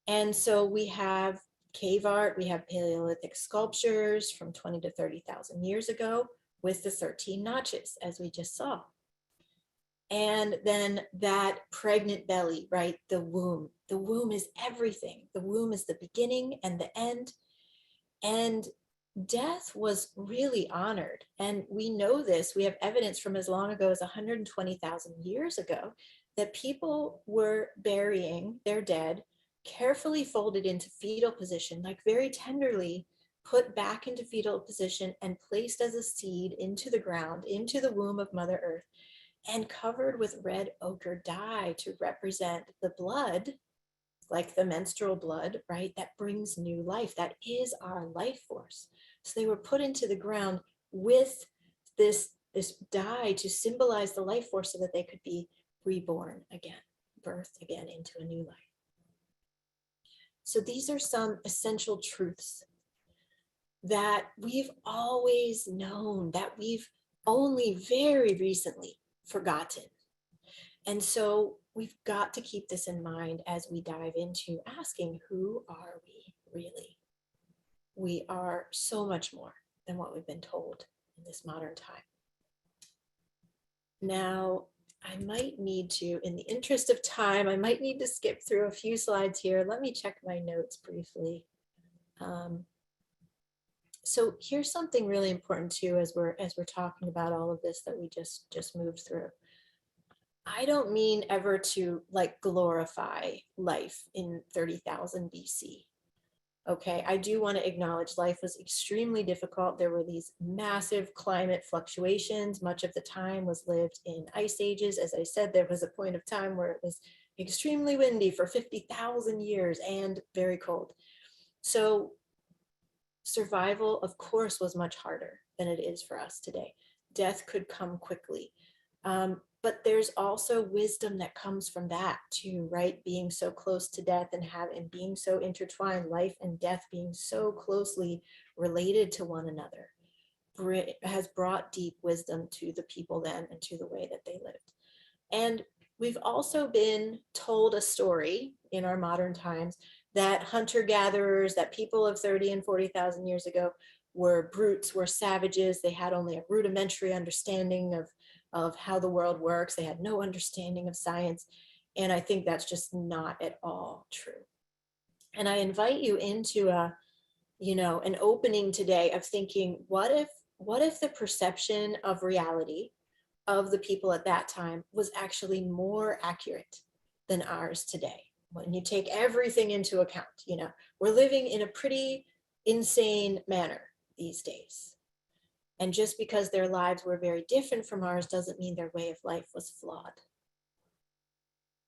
And so we have cave art, we have Paleolithic sculptures from 20 to 30,000 years ago with the 13 notches, as we just saw. And then that pregnant belly, right? The womb. The womb is everything. The womb is the beginning and the end. And death was really honored. And we know this. We have evidence from as long ago as 120,000 years ago that people were burying their dead carefully folded into fetal position, like very tenderly put back into fetal position and placed as a seed into the ground, into the womb of Mother Earth, and covered with red ochre dye to represent the blood like the menstrual blood, right? That brings new life. That is our life force. So they were put into the ground with this dye to symbolize the life force so that they could be reborn again, birthed again into a new life. So these are some essential truths that we've always known, that we've only very recently forgotten. And so we've got to keep this in mind as we dive into asking, who are we really? We are so much more than what we've been told in this modern time. Now, I might need to, in the interest of time, I might need to skip through a few slides here. Let me check my notes briefly. So here's something really important too, as we're talking about all of this that we just moved through. I don't mean ever to like glorify life in 30,000 BC. Okay, I do want to acknowledge life was extremely difficult. There were these massive climate fluctuations. Much of the time was lived in ice ages. As I said, there was a point of time where it was extremely windy for 50,000 years and very cold. So survival, of course, was much harder than it is for us today. Death could come quickly. But there's also wisdom that comes from that too, right? Being so close to death and being so intertwined, life and death being so closely related to one another has brought deep wisdom to the people then and to the way that they lived. And we've also been told a story in our modern times that hunter-gatherers, that people of 30 and 40,000 years ago were brutes, were savages. They had only a rudimentary understanding of how the world works. They had no understanding of science. And I think that's just not at all true. And I invite you into an opening today of thinking, what if the perception of reality of the people at that time was actually more accurate than ours today? When you take everything into account, we're living in a pretty insane manner these days. And just because their lives were very different from ours doesn't mean their way of life was flawed.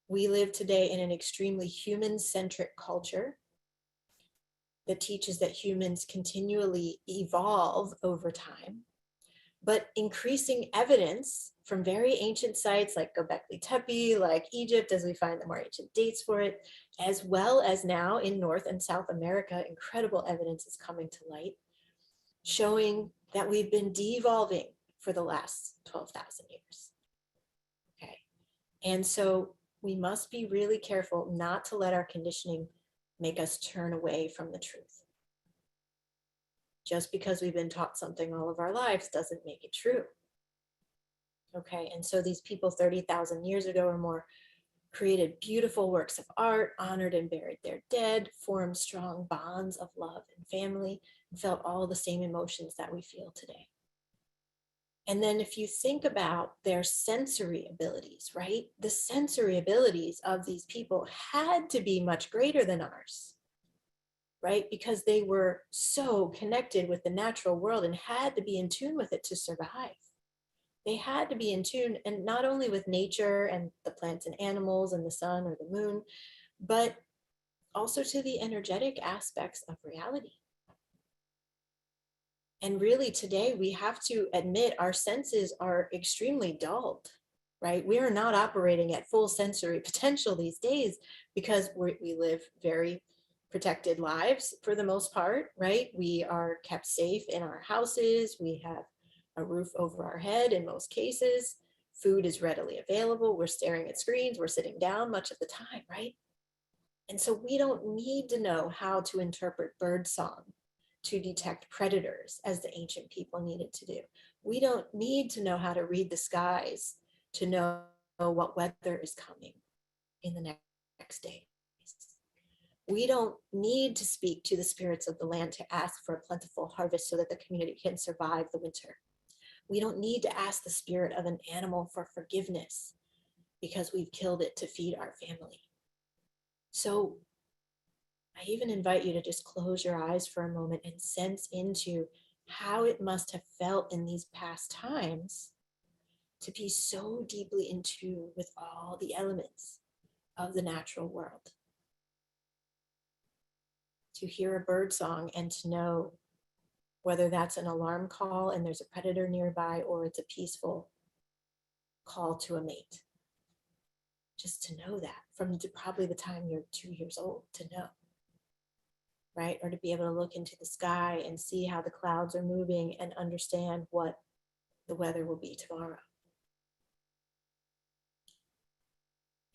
We live today in an extremely human-centric culture that teaches that humans continually evolve over time. But increasing evidence from very ancient sites like Gobekli Tepe, like Egypt, as we find the more ancient dates for it, as well as now in North and South America, incredible evidence is coming to light, showing that we've been devolving for the last 12,000 years. Okay, and so we must be really careful not to let our conditioning make us turn away from the truth. Just because we've been taught something all of our lives doesn't make it true. Okay, and so these people 30,000 years ago or more created beautiful works of art, honored and buried their dead, formed strong bonds of love and family, and felt all the same emotions that we feel today. And then if you think about their sensory abilities, right? The sensory abilities of these people had to be much greater than ours, right? Because they were so connected with the natural world and had to be in tune with it to survive. They had to be in tune, and not only with nature and the plants and animals and the sun or the moon, but also to the energetic aspects of reality. And really today we have to admit our senses are extremely dulled, right? We are not operating at full sensory potential these days because we live very protected lives for the most part, right? We are kept safe in our houses. We have a roof over our head in most cases. Food is readily available. We're staring at screens. We're sitting down much of the time, right? And so we don't need to know how to interpret bird song to detect predators as the ancient people needed to do. We don't need to know how to read the skies to know what weather is coming in the next days. We don't need to speak to the spirits of the land to ask for a plentiful harvest so that the community can survive the winter. We don't need to ask the spirit of an animal for forgiveness because we've killed it to feed our family. So I even invite you to just close your eyes for a moment and sense into how it must have felt in these past times to be so deeply in tune with all the elements of the natural world. to hear a bird song and to know whether that's an alarm call and there's a predator nearby, or it's a peaceful call to a mate. Just to know that from probably the time you're 2 years old, to know, right? Or to be able to look into the sky and see how the clouds are moving and understand what the weather will be tomorrow.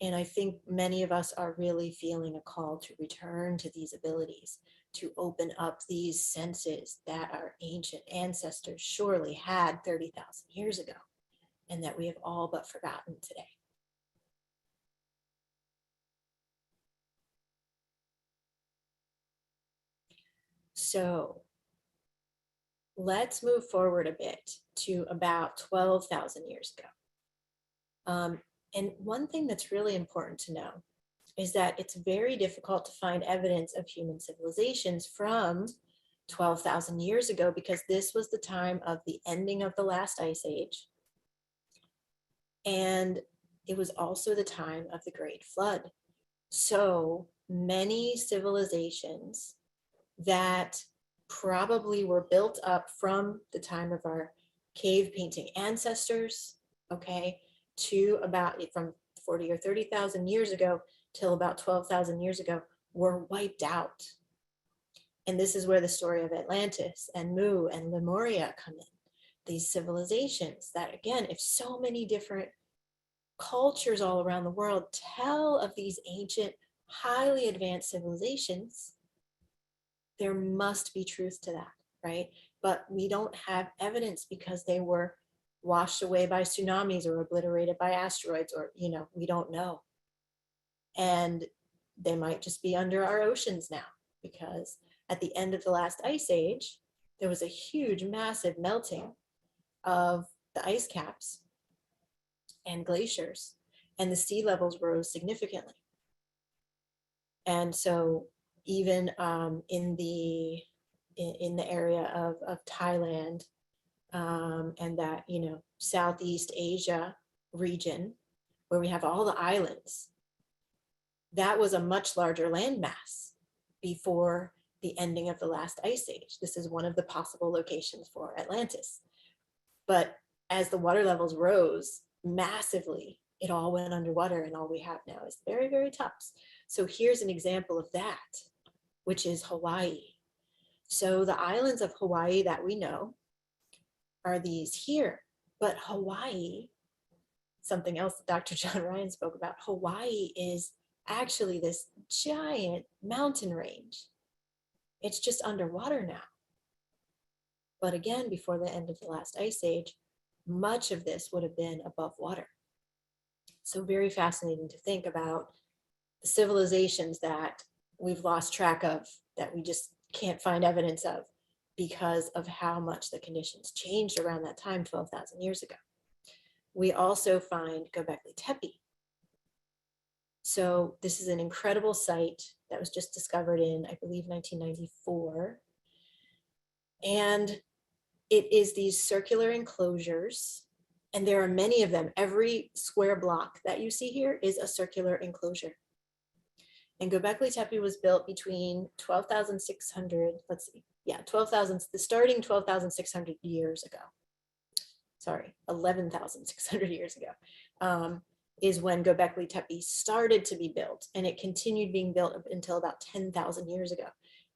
And I think many of us are really feeling a call to return to these abilities, to open up these senses that our ancient ancestors surely had 30,000 years ago, and that we have all but forgotten today. So let's move forward a bit to about 12,000 years ago. And one thing that's really important to know is that it's very difficult to find evidence of human civilizations from 12,000 years ago, because this was the time of the ending of the last ice age. And it was also the time of the Great Flood. So many civilizations that probably were built up from the time of our cave painting ancestors, okay, to about from 40 or 30,000 years ago till about 12,000 years ago, were wiped out. And this is where the story of Atlantis and Mu and Lemuria come in. These civilizations that, again, if so many different cultures all around the world tell of these ancient, highly advanced civilizations, there must be truth to that, right? But we don't have evidence because they were washed away by tsunamis or obliterated by asteroids, or, you know, we don't know. And they might just be under our oceans now, because at the end of the last ice age, there was a huge, massive melting of the ice caps and glaciers, and the sea levels rose significantly. And so even in the area of Thailand and that, you know, Southeast Asia region, where we have all the islands, that was a much larger landmass before the ending of the last ice age. This is one of the possible locations for Atlantis. But as the water levels rose massively, it all went underwater, and all we have now is the very, very tops. So here's an example of that, which is Hawaii. So the islands of Hawaii that we know are these here, but Hawaii, something else that Dr. John Ryan spoke about, Hawaii is actually this giant mountain range. It's just underwater now. But again, before the end of the last ice age, much of this would have been above water. So very fascinating to think about the civilizations that we've lost track of, that we just can't find evidence of because of how much the conditions changed around that time 12,000 years ago. We also find Gobekli Tepe. So this is an incredible site that was just discovered in, I believe, 1994. And it is these circular enclosures, and there are many of them. Every square block that you see here is a circular enclosure. And Gobekli Tepe was built between 12,600, let's see, yeah, 12,000, the starting 12,600 years ago. Sorry, 11,600 years ago, is when Gobekli Tepe started to be built, and it continued being built up until about 10,000 years ago.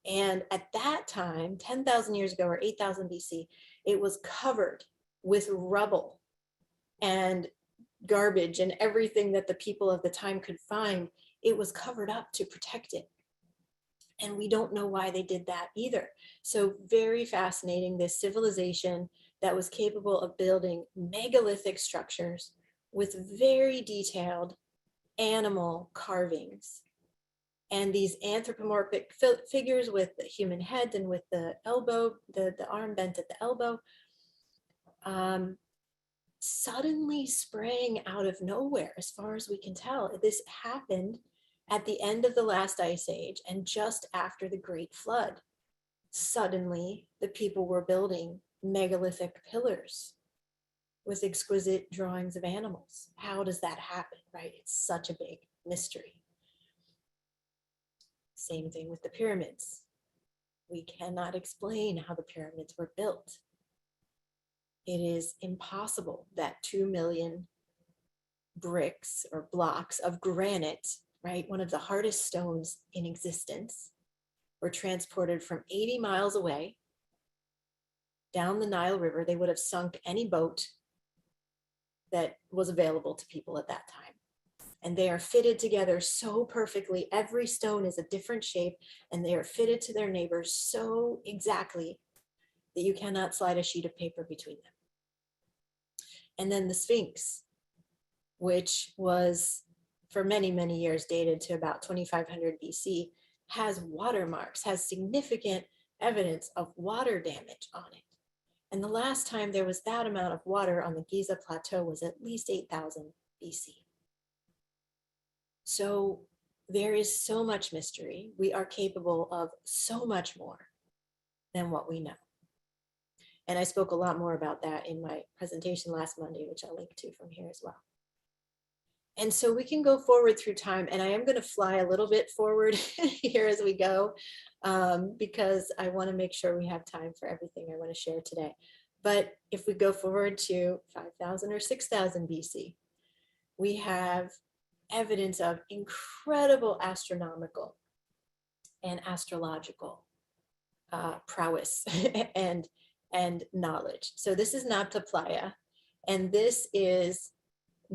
And at that time, 10,000 years ago, or 8,000 BC, it was covered with rubble and garbage and everything that the people of the time could find. It was covered up to protect it. And we don't know why they did that either. So very fascinating, this civilization that was capable of building megalithic structures with very detailed animal carvings. And these anthropomorphic figures with the human head and with the elbow, the arm bent at the elbow, suddenly sprang out of nowhere, as far as we can tell. This happened at the end of the last ice age and just after the Great Flood. Suddenly, the people were building megalithic pillars with exquisite drawings of animals. How does that happen, right? It's such a big mystery. Same thing with the pyramids. We cannot explain how the pyramids were built. It is impossible that 2 million bricks or blocks of granite, right, one of the hardest stones in existence, were transported from 80 miles away down the Nile River. They would have sunk any boat that was available to people at that time. And they are fitted together so perfectly. Every stone is a different shape, and they are fitted to their neighbors so exactly that you cannot slide a sheet of paper between them. And then the Sphinx, which was for many, many years dated to about 2500 BC, has watermarks, has significant evidence of water damage on it. And the last time there was that amount of water on the Giza Plateau was at least 8000 BC. So there is so much mystery. We are capable of so much more than what we know. And I spoke a lot more about that in my presentation last Monday, which I'll link to from here as well. And so we can go forward through time, and I am going to fly a little bit forward here as we go, because I want to make sure we have time for everything I want to share today. But if we go forward to 5000 or 6000 BC, we have evidence of incredible astronomical and astrological prowess and knowledge. So this is Nabta Playa, and this is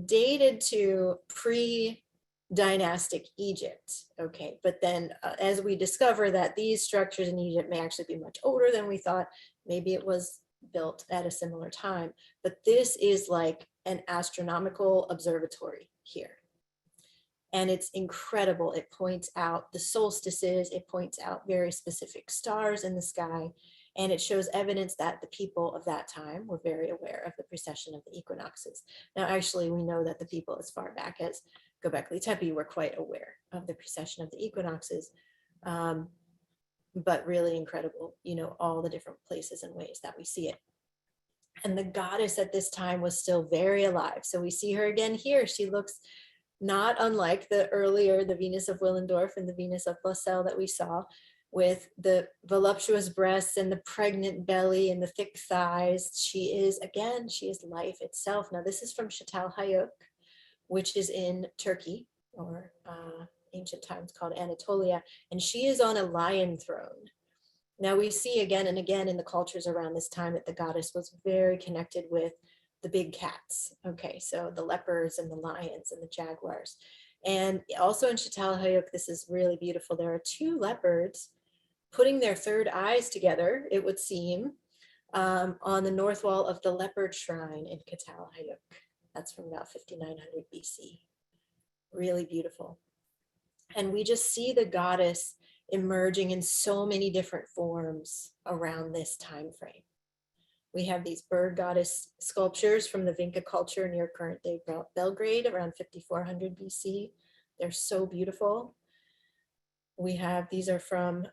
dated to pre-dynastic Egypt. Okay, but then as we discover that these structures in Egypt may actually be much older than we thought, maybe it was built at a similar time, but this is like an astronomical observatory here. And it's incredible. It points out the solstices, it points out very specific stars in the sky, and it shows evidence that the people of that time were very aware of the precession of the equinoxes. Now, actually, we know that the people as far back as Gobekli Tepe were quite aware of the precession of the equinoxes, but really incredible, you know, all the different places and ways that we see it. And the goddess at this time was still very alive. So we see her again here. She looks not unlike the earlier, the Venus of Willendorf and the Venus of Lassell that we saw, with the voluptuous breasts and the pregnant belly and the thick thighs. She is, again, she is life itself. Now this is from Çatalhöyük, which is in Turkey, or ancient times called Anatolia, and she is on a lion throne. Now we see again and again in the cultures around this time that the goddess was very connected with the big cats. Okay, so the leopards and the lions and the jaguars. And also in Çatalhöyük, this is really beautiful. There are two leopards putting their third eyes together, it would seem, on the north wall of the leopard shrine in Çatalhöyük. That's from about 5900 BC. Really beautiful. And we just see the goddess emerging in so many different forms around this time frame. We have these bird goddess sculptures from the Vinca culture near current day Belgrade around 5400 BC. They're so beautiful. We have, these are from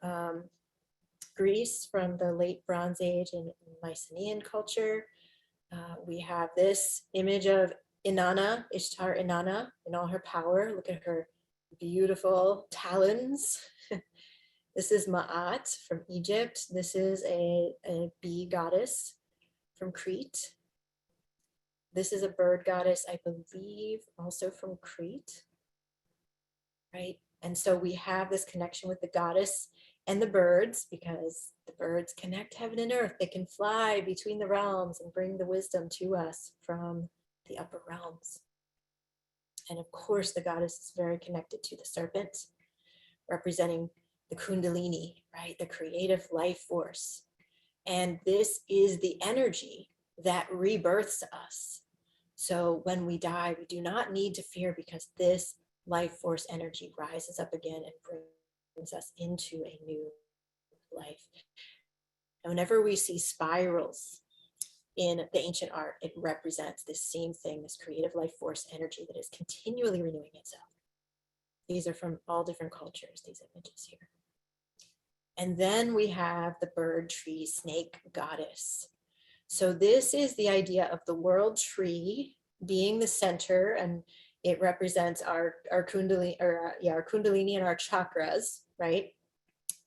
Greece, from the late Bronze Age and Mycenaean culture. We have this image of Inanna, Ishtar Inanna, in all her power. Look at her beautiful talons. This is Ma'at from Egypt. This is a bee goddess from Crete. This is a bird goddess, I believe, also from Crete, right? And so we have this connection with the goddess and the birds, because the birds connect heaven and earth. They can fly between the realms and bring the wisdom to us from the upper realms. And of course, the goddess is very connected to the serpent, representing the Kundalini, right? The creative life force. And this is the energy that rebirths us. So when we die, we do not need to fear, because this life force energy rises up again and brings us into a new life. And whenever we see spirals in the ancient art, it represents this same thing, this creative life force energy that is continually renewing itself. These are from all different cultures, these images here. And then we have the bird, tree, snake goddess. So this is the idea of the world tree being the center, and it represents our kundalini, our kundalini and our chakras, right?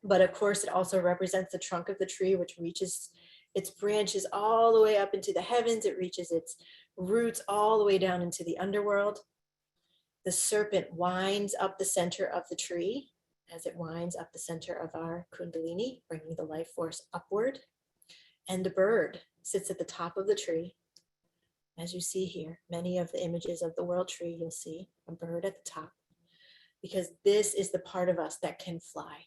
But of course, it also represents the trunk of the tree, which reaches its branches all the way up into the heavens. It reaches its roots all the way down into the underworld. The serpent winds up the center of the tree as it winds up the center of our kundalini, bringing the life force upward. And the bird sits at the top of the tree. As you see here, many of the images of the world tree, you'll see a bird at the top, because this is the part of us that can fly,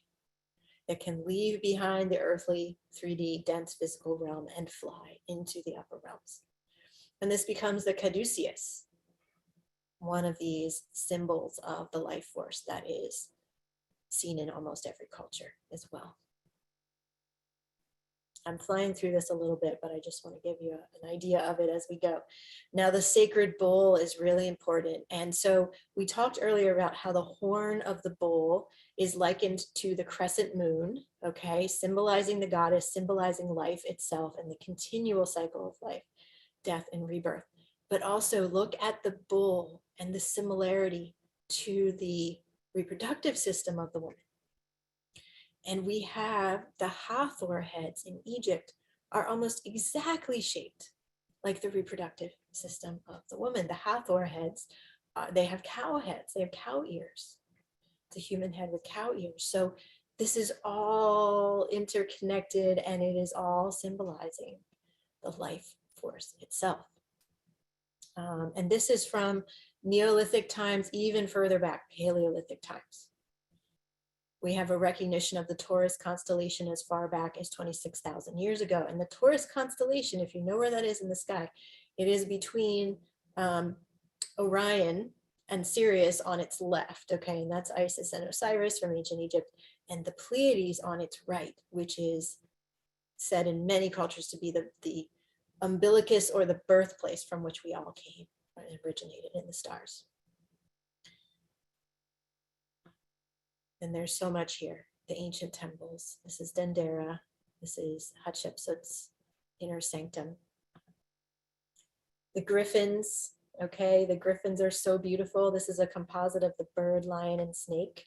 that can leave behind the earthly 3D dense physical realm and fly into the upper realms. And this becomes the caduceus, one of these symbols of the life force that is seen in almost every culture as well. I'm flying through this a little bit, but I just want to give you an idea of it as we go. Now, the sacred bull is really important. And so we talked earlier about how the horn of the bull is likened to the crescent moon, okay, symbolizing the goddess, symbolizing life itself and the continual cycle of life, death, and rebirth. But also look at the bull and the similarity to the reproductive system of the woman. And we have the Hathor heads in Egypt are almost exactly shaped like the reproductive system of the woman. The Hathor heads, they have cow heads, they have cow ears. It's a human head with cow ears. So this is all interconnected, and it is all symbolizing the life force itself. And this is from Neolithic times, even further back, Paleolithic times. We have a recognition of the Taurus constellation as far back as 26,000 years ago. And the Taurus constellation, if you know where that is in the sky, it is between Orion and Sirius on its left, okay? And that's Isis and Osiris from ancient Egypt, and the Pleiades on its right, which is said in many cultures to be the umbilicus or the birthplace from which we all came, originated in the stars. And there's so much here. The ancient temples. This is Dendera. This is Hatshepsut's inner sanctum. The griffins, okay, the griffins are so beautiful. This is a composite of the bird, lion, and snake.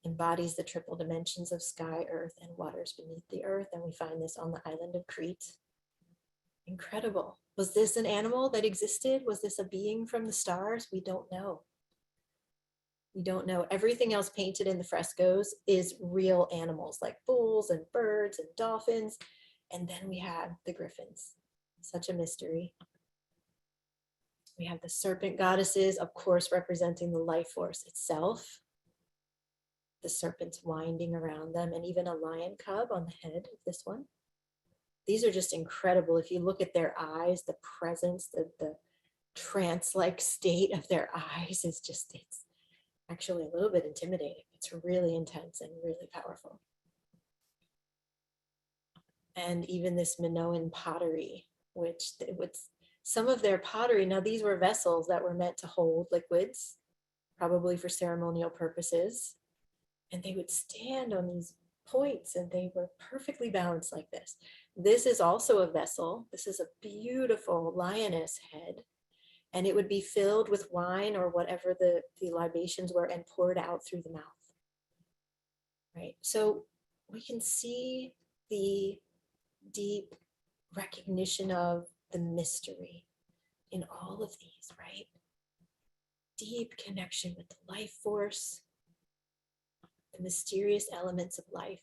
Embodies the triple dimensions of sky, earth, and waters beneath the earth. And we find this on the island of Crete. Incredible. Was this an animal that existed? Was this a being from the stars? We don't know. We don't know. Everything else painted in the frescoes is real animals like bulls and birds and dolphins. And then we have the griffins. Such a mystery. We have the serpent goddesses, of course, representing the life force itself. The serpents winding around them, and even a lion cub on the head of this one. These are just incredible. If you look at their eyes, the presence, the trance-like state of their eyes is just, it's actually a little bit intimidating. It's really intense and really powerful. And even this Minoan pottery, which some of their pottery, now these were vessels that were meant to hold liquids, probably for ceremonial purposes. And they would stand on these points and they were perfectly balanced like this. This is also a vessel. This is a beautiful lioness head. And it would be filled with wine or whatever the libations were and poured out through the mouth, right? So we can see the deep recognition of the mystery in all of these, right? Deep connection with the life force, the mysterious elements of life.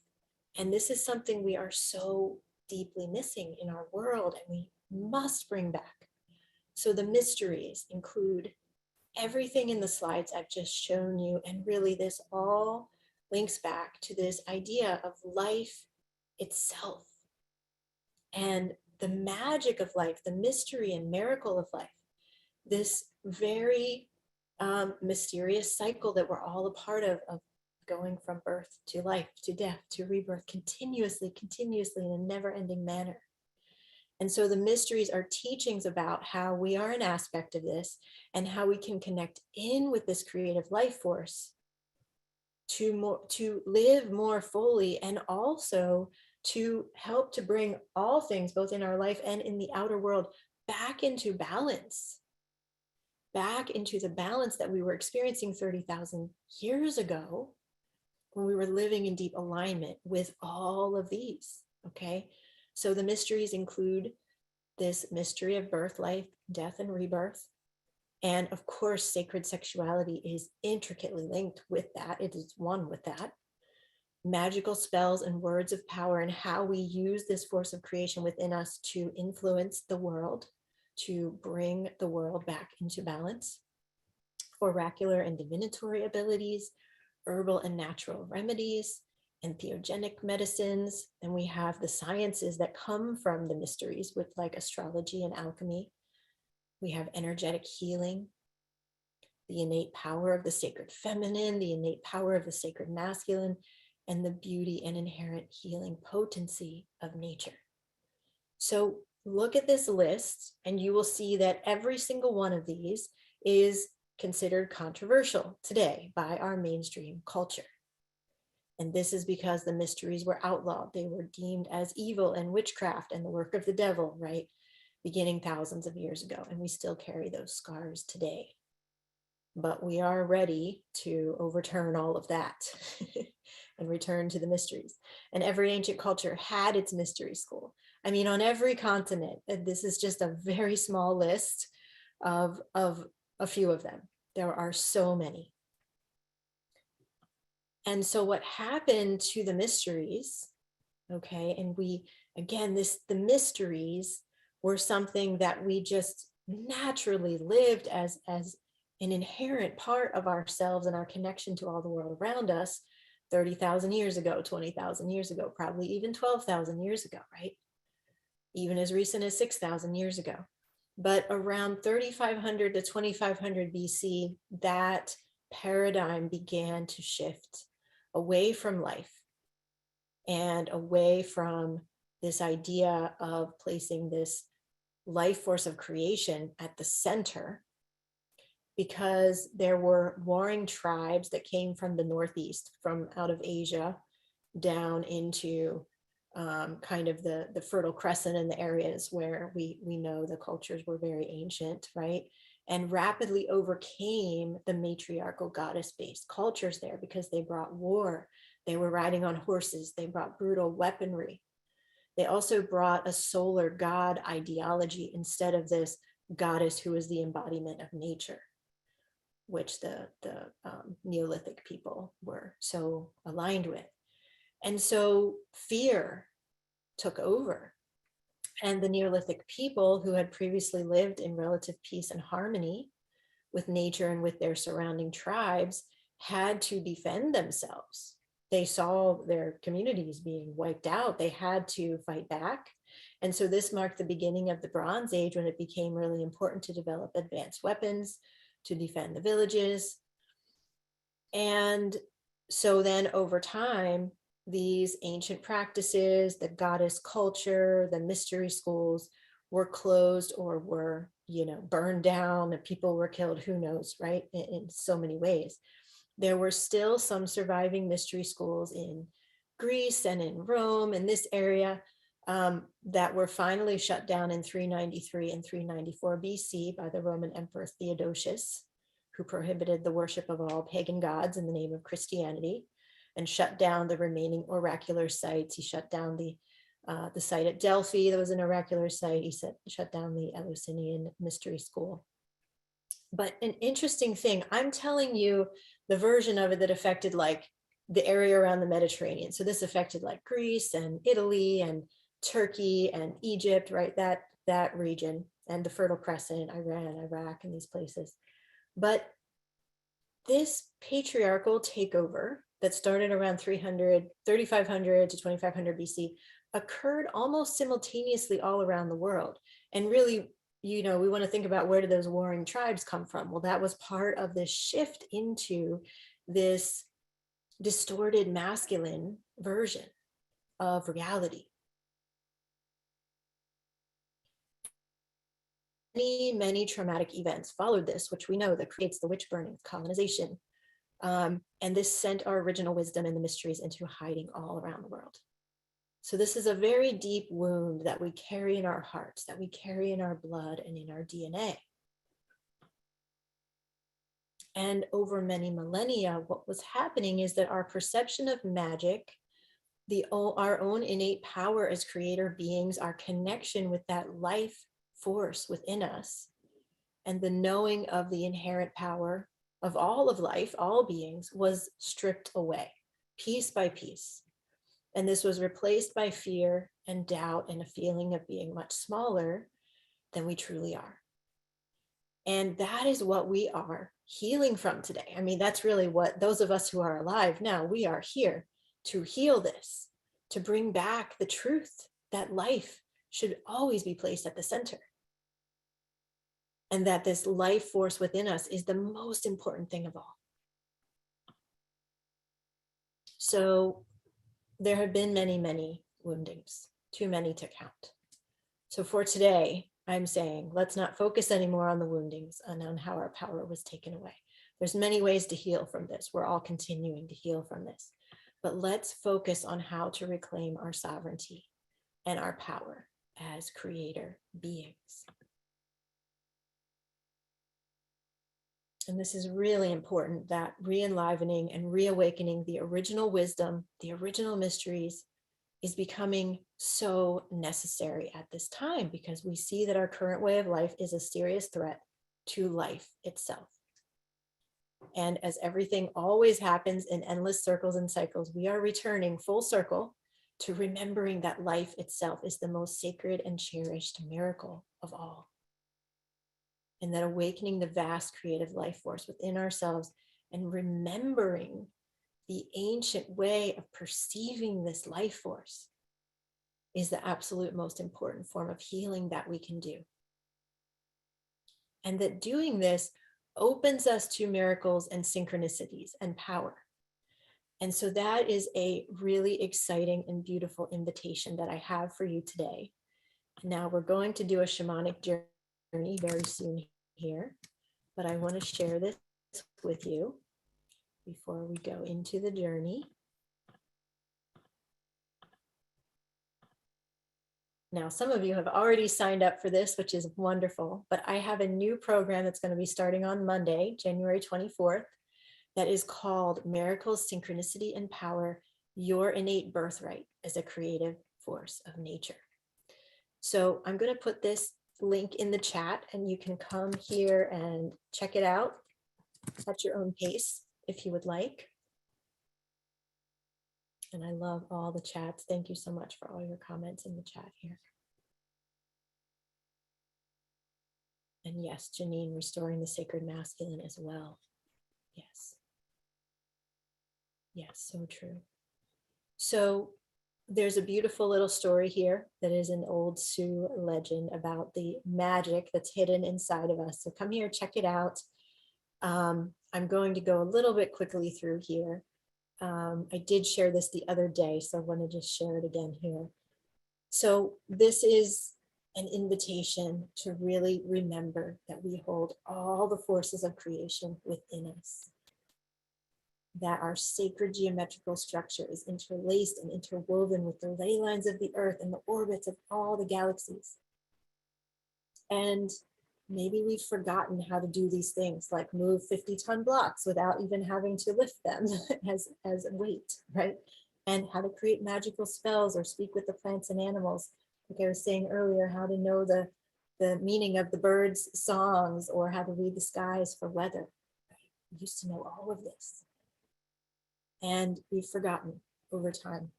And this is something we are so deeply missing in our world, and we must bring back. So the mysteries include everything in the slides I've just shown you, and really this all links back to this idea of life itself and the magic of life, the mystery and miracle of life, this very mysterious cycle that we're all a part of going from birth to life, to death, to rebirth, continuously in a never-ending manner. And so the mysteries are teachings about how we are an aspect of this and how we can connect in with this creative life force to live more fully, and also to help to bring all things, both in our life and in the outer world, back into balance, back into the balance that we were experiencing 30,000 years ago, when we were living in deep alignment with all of these. Okay. So the mysteries include this mystery of birth, life, death, and rebirth. And of course, sacred sexuality is intricately linked with that. It is one with that. Magical spells and words of power, and how we use this force of creation within us to influence the world, to bring the world back into balance. Oracular and divinatory abilities, herbal and natural remedies, entheogenic medicines. And we have the sciences that come from the mysteries with like astrology and alchemy. We have energetic healing, the innate power of the sacred feminine, the innate power of the sacred masculine, and the beauty and inherent healing potency of nature. So look at this list and you will see that every single one of these is considered controversial today by our mainstream culture. And this is because the mysteries were outlawed. They were deemed as evil and witchcraft and the work of the devil, right? Beginning thousands of years ago. And we still carry those scars today. But we are ready to overturn all of that and return to the mysteries. And every ancient culture had its mystery school. I mean, on every continent, this is just a very small list of a few of them. There are so many. And so what happened to the mysteries, okay, and we, again, the mysteries were something that we just naturally lived as an inherent part of ourselves and our connection to all the world around us 30,000 years ago, 20,000 years ago, probably even 12,000 years ago, right? Even as recent as 6,000 years ago. But around 3,500 to 2,500 BC, that paradigm began to shift away from life and away from this idea of placing this life force of creation at the center, because there were warring tribes that came from the Northeast, from out of Asia down into kind of the Fertile Crescent and the areas where we know the cultures were very ancient, right? And rapidly overcame the matriarchal goddess-based cultures there because they brought war. They were riding on horses. They brought brutal weaponry. They also brought a solar god ideology instead of this goddess who is the embodiment of nature, which the Neolithic people were so aligned with. And so fear took over. And the Neolithic people who had previously lived in relative peace and harmony with nature and with their surrounding tribes had to defend themselves. They saw their communities being wiped out. They had to fight back. And so this marked the beginning of the Bronze Age, when it became really important to develop advanced weapons to defend the villages. And so then over time, these ancient practices, the goddess culture, the mystery schools were closed or were, burned down, and people were killed, who knows, right? In so many ways. There were still some surviving mystery schools in Greece and in Rome, in this area, that were finally shut down in 393 and 394 BC by the Roman Emperor Theodosius, who prohibited the worship of all pagan gods in the name of Christianity, and shut down the remaining oracular sites. He shut down the site at Delphi. That was an oracular site. He shut down the Eleusinian Mystery School. But an interesting thing, I'm telling you the version of it that affected like the area around the Mediterranean. So this affected like Greece and Italy and Turkey and Egypt, right? That region, and the Fertile Crescent, Iran, Iraq, and these places. But this patriarchal takeover that started around 3,500 to 2,500 BC occurred almost simultaneously all around the world. And really, we want to think about, where did those warring tribes come from? Well, that was part of this shift into this distorted masculine version of reality. Many traumatic events followed this, which we know that creates the witch burning, colonization. And this sent our original wisdom and the mysteries into hiding all around the world. So this is a very deep wound that we carry in our hearts, that we carry in our blood and in our DNA. And over many millennia, what was happening is that our perception of magic, our own innate power as creator beings, our connection with that life force within us, and the knowing of the inherent power of all of life, all beings, was stripped away piece by piece. And this was replaced by fear and doubt and a feeling of being much smaller than we truly are. And that is what we are healing from today. I mean, that's really what those of us who are alive now, we are here to heal this, to bring back the truth that life should always be placed at the center. And that this life force within us is the most important thing of all. So there have been many, many woundings, too many to count. So for today, I'm saying, let's not focus anymore on the woundings and on how our power was taken away. There's many ways to heal from this. We're all continuing to heal from this. But let's focus on how to reclaim our sovereignty and our power as creator beings. And this is really important, that re-enlivening and reawakening the original wisdom, the original mysteries, is becoming so necessary at this time, because we see that our current way of life is a serious threat to life itself. And as everything always happens in endless circles and cycles, we are returning full circle to remembering that life itself is the most sacred and cherished miracle of all. And that awakening the vast creative life force within ourselves and remembering the ancient way of perceiving this life force is the absolute most important form of healing that we can do. And that doing this opens us to miracles and synchronicities and power. And so that is a really exciting and beautiful invitation that I have for you today. Now we're going to do a shamanic journey very soon here, but I want to share this with you before we go into the journey. Now, some of you have already signed up for this, which is wonderful, but I have a new program that's going to be starting on Monday, January 24th, that is called Miracles, Synchronicity, and Power, Your Innate Birthright as a Creative Force of Nature. So I'm going to put this link in the chat and you can come here and check it out at your own pace if you would like. And I love all the chats. Thank you so much for all your comments in the chat here. And yes, Janine, restoring the sacred masculine as well. Yes. Yes, so true. So there's a beautiful little story here that is an old Sioux legend about the magic that's hidden inside of us. So come here, check it out. I'm going to go a little bit quickly through here. I did share this the other day, so I want to just share it again here. So this is an invitation to really remember that we hold all the forces of creation within us, that our sacred geometrical structure is interlaced and interwoven with the ley lines of the earth and the orbits of all the galaxies. And maybe we've forgotten how to do these things, like move 50-ton blocks without even having to lift them as a weight, right? And how to create magical spells or speak with the plants and animals. Like I was saying earlier, how to know the meaning of the birds' songs or how to read the skies for weather. We used to know all of this. And we've forgotten over time.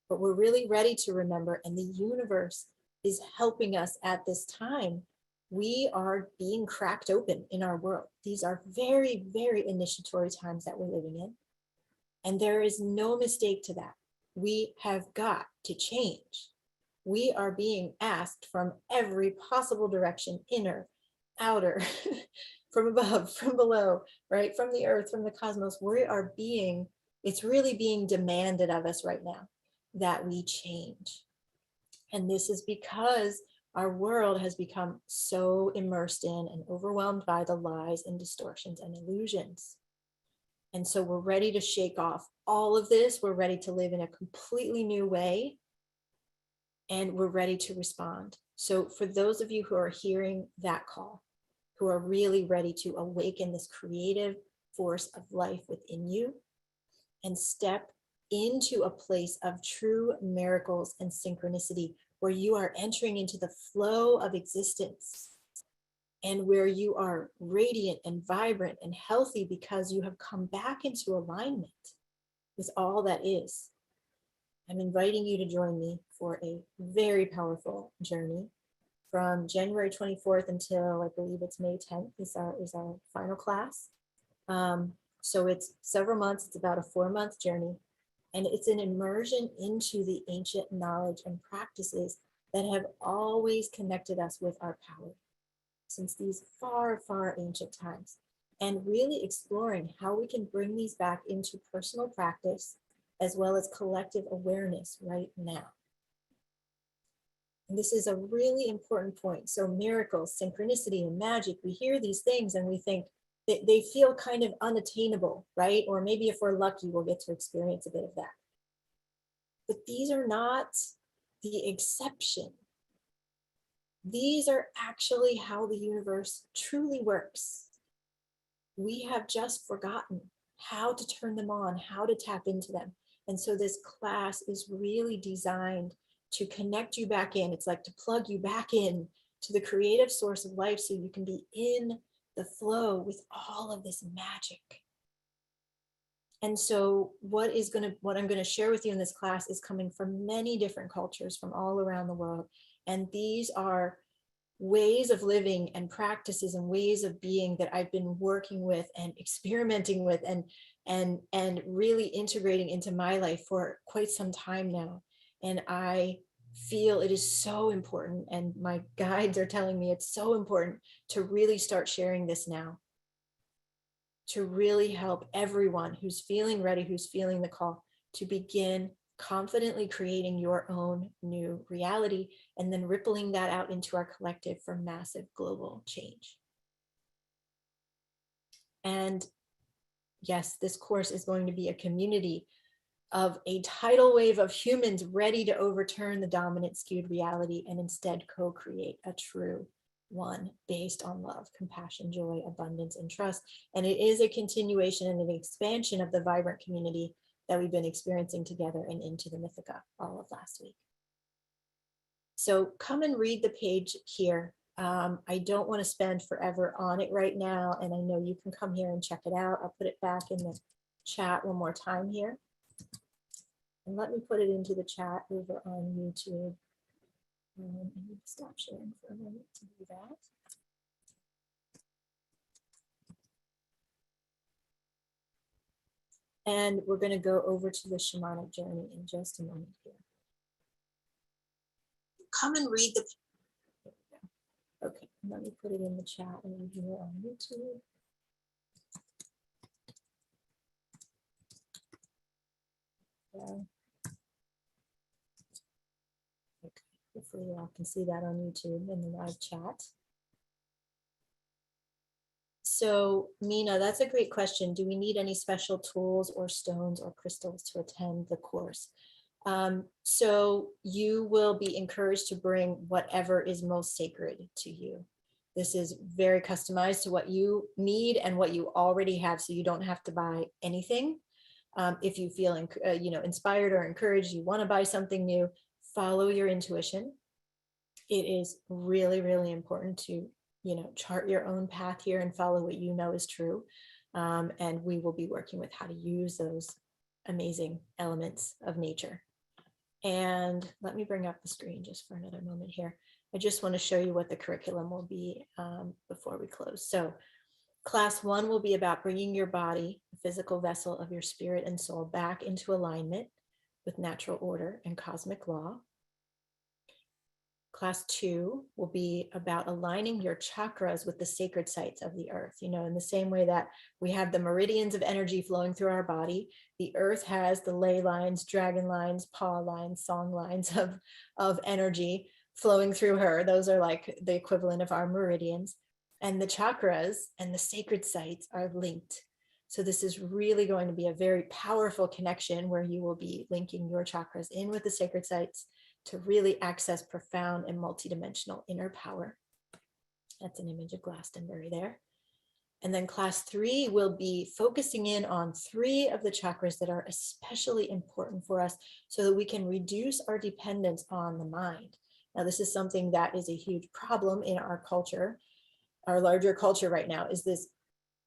But we're really ready to remember, and the universe is helping us at this time. We are being cracked open in our world. These are very, very initiatory times that we're living in. And there is no mistake to that. We have got to change. We are being asked from every possible direction, inner, outer, from above, from below, right? From the earth, from the cosmos. It's really being demanded of us right now that we change. And this is because our world has become so immersed in and overwhelmed by the lies and distortions and illusions. And so we're ready to shake off all of this. We're ready to live in a completely new way. And we're ready to respond. So for those of you who are hearing that call, who are really ready to awaken this creative force of life within you and step into a place of true miracles and synchronicity, where you are entering into the flow of existence and where you are radiant and vibrant and healthy because you have come back into alignment with all that is. I'm inviting you to join me for a very powerful journey from January 24th until I believe it's May 10th is our final class. So it's several months, it's about a 4-month journey, and it's an immersion into the ancient knowledge and practices that have always connected us with our power since these far, far ancient times, and really exploring how we can bring these back into personal practice as well as collective awareness right now. And this is a really important point. So miracles, synchronicity, and magic, we hear these things and we think that they feel kind of unattainable, right? Or maybe if we're lucky, we'll get to experience a bit of that. But these are not the exception. These are actually how the universe truly works. We have just forgotten how to turn them on, how to tap into them. And so this class is really designed to connect you back in. It's like to plug you back in to the creative source of life so you can be in the flow with all of this magic. And so what I'm going to share with you in this class is coming from many different cultures from all around the world. And these are ways of living and practices and ways of being that I've been working with and experimenting with and really integrating into my life for quite some time now. And I feel it is so important, and my guides are telling me it's so important to really start sharing this now, to really help everyone who's feeling ready, who's feeling the call, to begin confidently creating your own new reality and then rippling that out into our collective for massive global change. And yes, this course is going to be a community of a tidal wave of humans ready to overturn the dominant skewed reality and instead co-create a true one based on love, compassion, joy, abundance, and trust. And it is a continuation and an expansion of the vibrant community that we've been experiencing together and into the Mythica all of last week. So come and read the page here. I don't want to spend forever on it right now, and I know you can come here and check it out. I'll put it back in the chat one more time here. And let me put it into the chat over on YouTube. I need to stop sharing for a moment to do that. And we're going to go over to the shamanic journey in just a moment here. Come and read the. Okay, let me put it in the chat over here on YouTube. Okay. Hopefully you all can see that on YouTube in the live chat. So Mina, that's a great question. Do we need any special tools or stones or crystals to attend the course? So you will be encouraged to bring whatever is most sacred to you. This is very customized to what you need and what you already have, so you don't have to buy anything. If you feel inspired or encouraged, you want to buy something new, follow your intuition. It is really, really important to chart your own path here and follow what you know is true. And we will be working with how to use those amazing elements of nature. And let me bring up the screen just for another moment here. I just want to show you what the curriculum will be before we close. So class 1 will be about bringing your body, the physical vessel of your spirit and soul, back into alignment with natural order and cosmic law. Class 2 will be about aligning your chakras with the sacred sites of the earth. In the same way that we have the meridians of energy flowing through our body, the earth has the ley lines, dragon lines, paw lines, song lines of energy flowing through her. Those are like the equivalent of our meridians. And the chakras and the sacred sites are linked. So this is really going to be a very powerful connection where you will be linking your chakras in with the sacred sites to really access profound and multidimensional inner power. That's an image of Glastonbury there. And then class 3 will be focusing in on 3 of the chakras that are especially important for us so that we can reduce our dependence on the mind. Now, this is something that is a huge problem in our culture, our larger culture right now, is this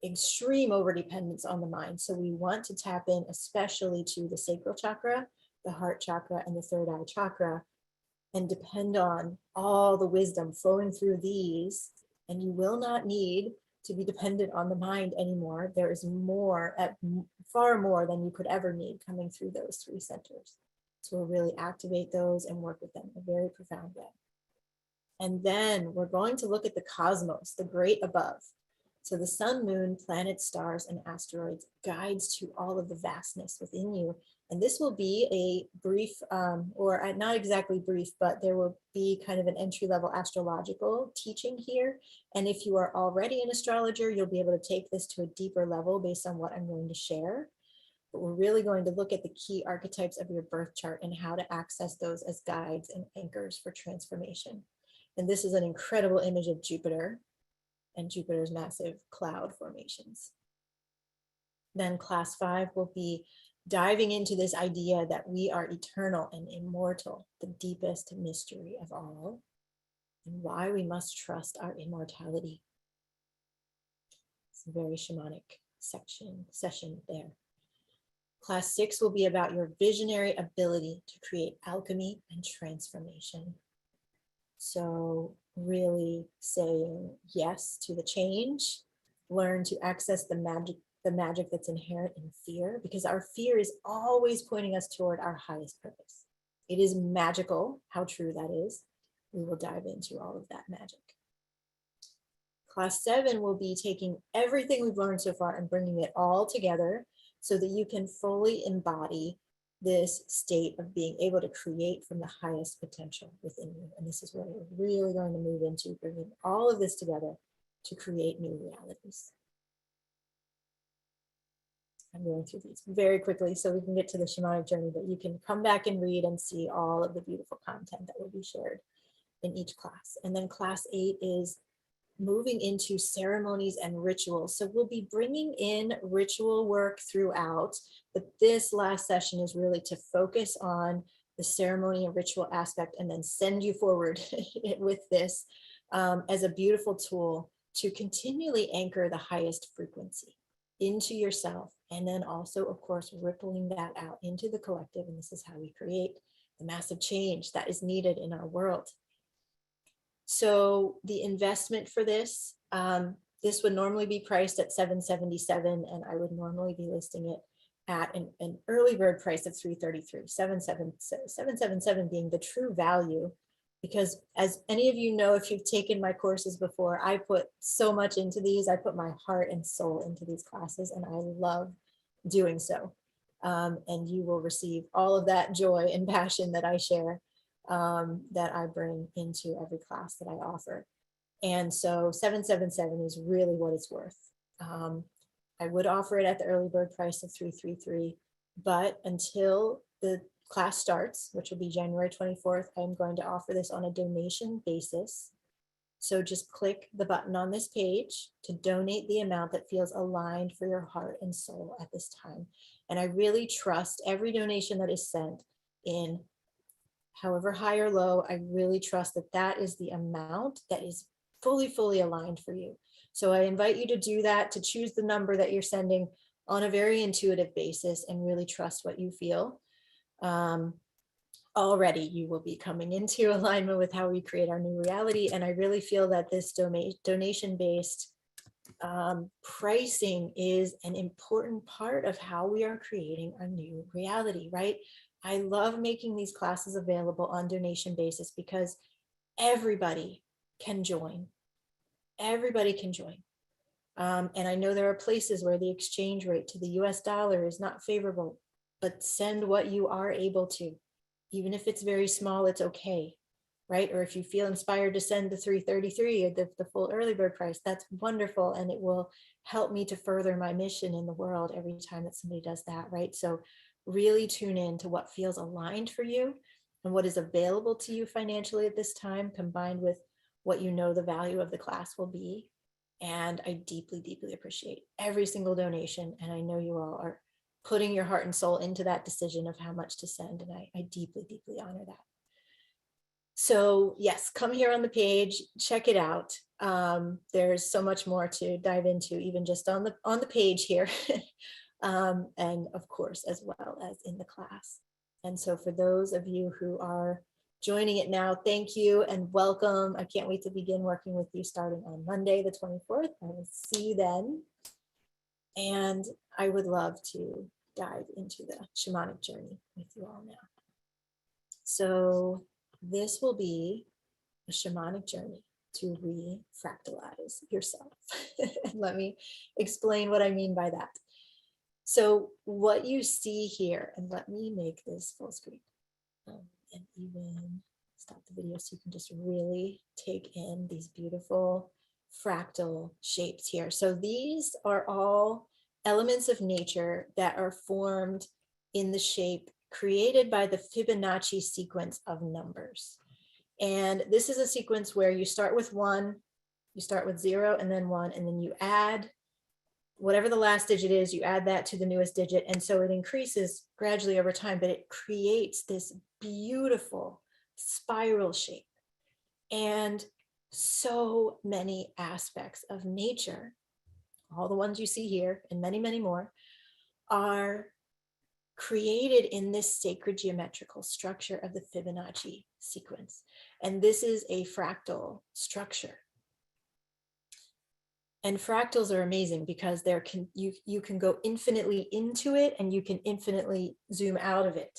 extreme overdependence on the mind. So we want to tap in especially to the sacral chakra, the heart chakra, and the third eye chakra, and depend on all the wisdom flowing through these. And you will not need to be dependent on the mind anymore. There is more, far more than you could ever need coming through those 3 centers. So we'll really activate those and work with them in a very profound way. And then we're going to look at the cosmos, the great above. So the sun, moon, planets, stars, and asteroids, guides to all of the vastness within you. And this will be a brief, or not exactly brief, but there will be kind of an entry-level astrological teaching here. And if you are already an astrologer, you'll be able to take this to a deeper level based on what I'm going to share. But we're really going to look at the key archetypes of your birth chart and how to access those as guides and anchors for transformation. And this is an incredible image of Jupiter and Jupiter's massive cloud formations. Then class 5 will be diving into this idea that we are eternal and immortal, the deepest mystery of all, and why we must trust our immortality. It's a very shamanic session there. Class 6 will be about your visionary ability to create alchemy and transformation. So really saying yes to the change, learn to access the magic that's inherent in fear, because our fear is always pointing us toward our highest purpose. It is magical how true that is. We will dive into all of that magic. Class 7 will be taking everything we've learned so far and bringing it all together so that you can fully embody this state of being able to create from the highest potential within you. And this is where we're really going to move into, bringing all of this together to create new realities. I'm going through these very quickly so we can get to the shamanic journey, but you can come back and read and see all of the beautiful content that will be shared in each class. And then class 8 is moving into ceremonies and rituals. So we'll be bringing in ritual work throughout, but this last session is really to focus on the ceremony and ritual aspect and then send you forward with this as a beautiful tool to continually anchor the highest frequency into yourself. And then also, of course, rippling that out into the collective. And this is how we create the massive change that is needed in our world. So the investment for this, this would normally be priced at $777, and I would normally be listing it at an early bird price of $333, $777 being the true value, because as any of you know, if you've taken my courses before, I put so much into these. I put my heart and soul into these classes, and I love doing so. And you will receive all of that joy and passion that I share, that I bring into every class that I offer. And so 777 is really what it's worth. I would offer it at the early bird price of 333, but until the class starts, which will be January 24th, I'm going to offer this on a donation basis. So just click the button on this page to donate the amount that feels aligned for your heart and soul at this time. And I really trust every donation that is sent in, however high or low, I really trust that that is the amount that is fully aligned for you. So I invite you to do that, to choose the number that you're sending on a very intuitive basis and really trust what you feel. Already you will be coming into alignment with how we create our new reality. And I really feel that this donation-based pricing is an important part of how we are creating a new reality, right? I love making these classes available on donation basis because everybody can join. Everybody can join. And I know there are places where the exchange rate to the US dollar is not favorable, but send what you are able to. Even if it's very small, it's okay, right? Or if you feel inspired to send the 333 or the full early bird price, that's wonderful. And it will help me to further my mission in the world every time that somebody does that, right? So really tune in to what feels aligned for you and what is available to you financially at this time, combined with what you know the value of the class will be. And I deeply, deeply appreciate every single donation. And I know you all are putting your heart and soul into that decision of how much to send. And I deeply, deeply honor that. So yes, come here on the page, check it out. There's so much more to dive into, even just on the page here. And of course, as well as in the class. And so for those of you who are joining it now, thank you and welcome. I can't wait to begin working with you starting on Monday, the 24th. I will see you then. And I would love to dive into the shamanic journey with you all now. So this will be a shamanic journey to refractalize yourself. And let me explain what I mean by that. So what you see here, and let me make this full screen and even stop the video so you can just really take in these beautiful fractal shapes here. So these are all elements of nature that are formed in the shape created by the Fibonacci sequence of numbers. And this is a sequence where you start with 1, you start with 0 and then 1, and then you add whatever the last digit is, you add that to the newest digit. And so it increases gradually over time, but it creates this beautiful spiral shape. And so many aspects of nature, all the ones you see here and many, many more, are created in this sacred geometrical structure of the Fibonacci sequence. And this is a fractal structure. And fractals are amazing because you can go infinitely into it and you can infinitely zoom out of it.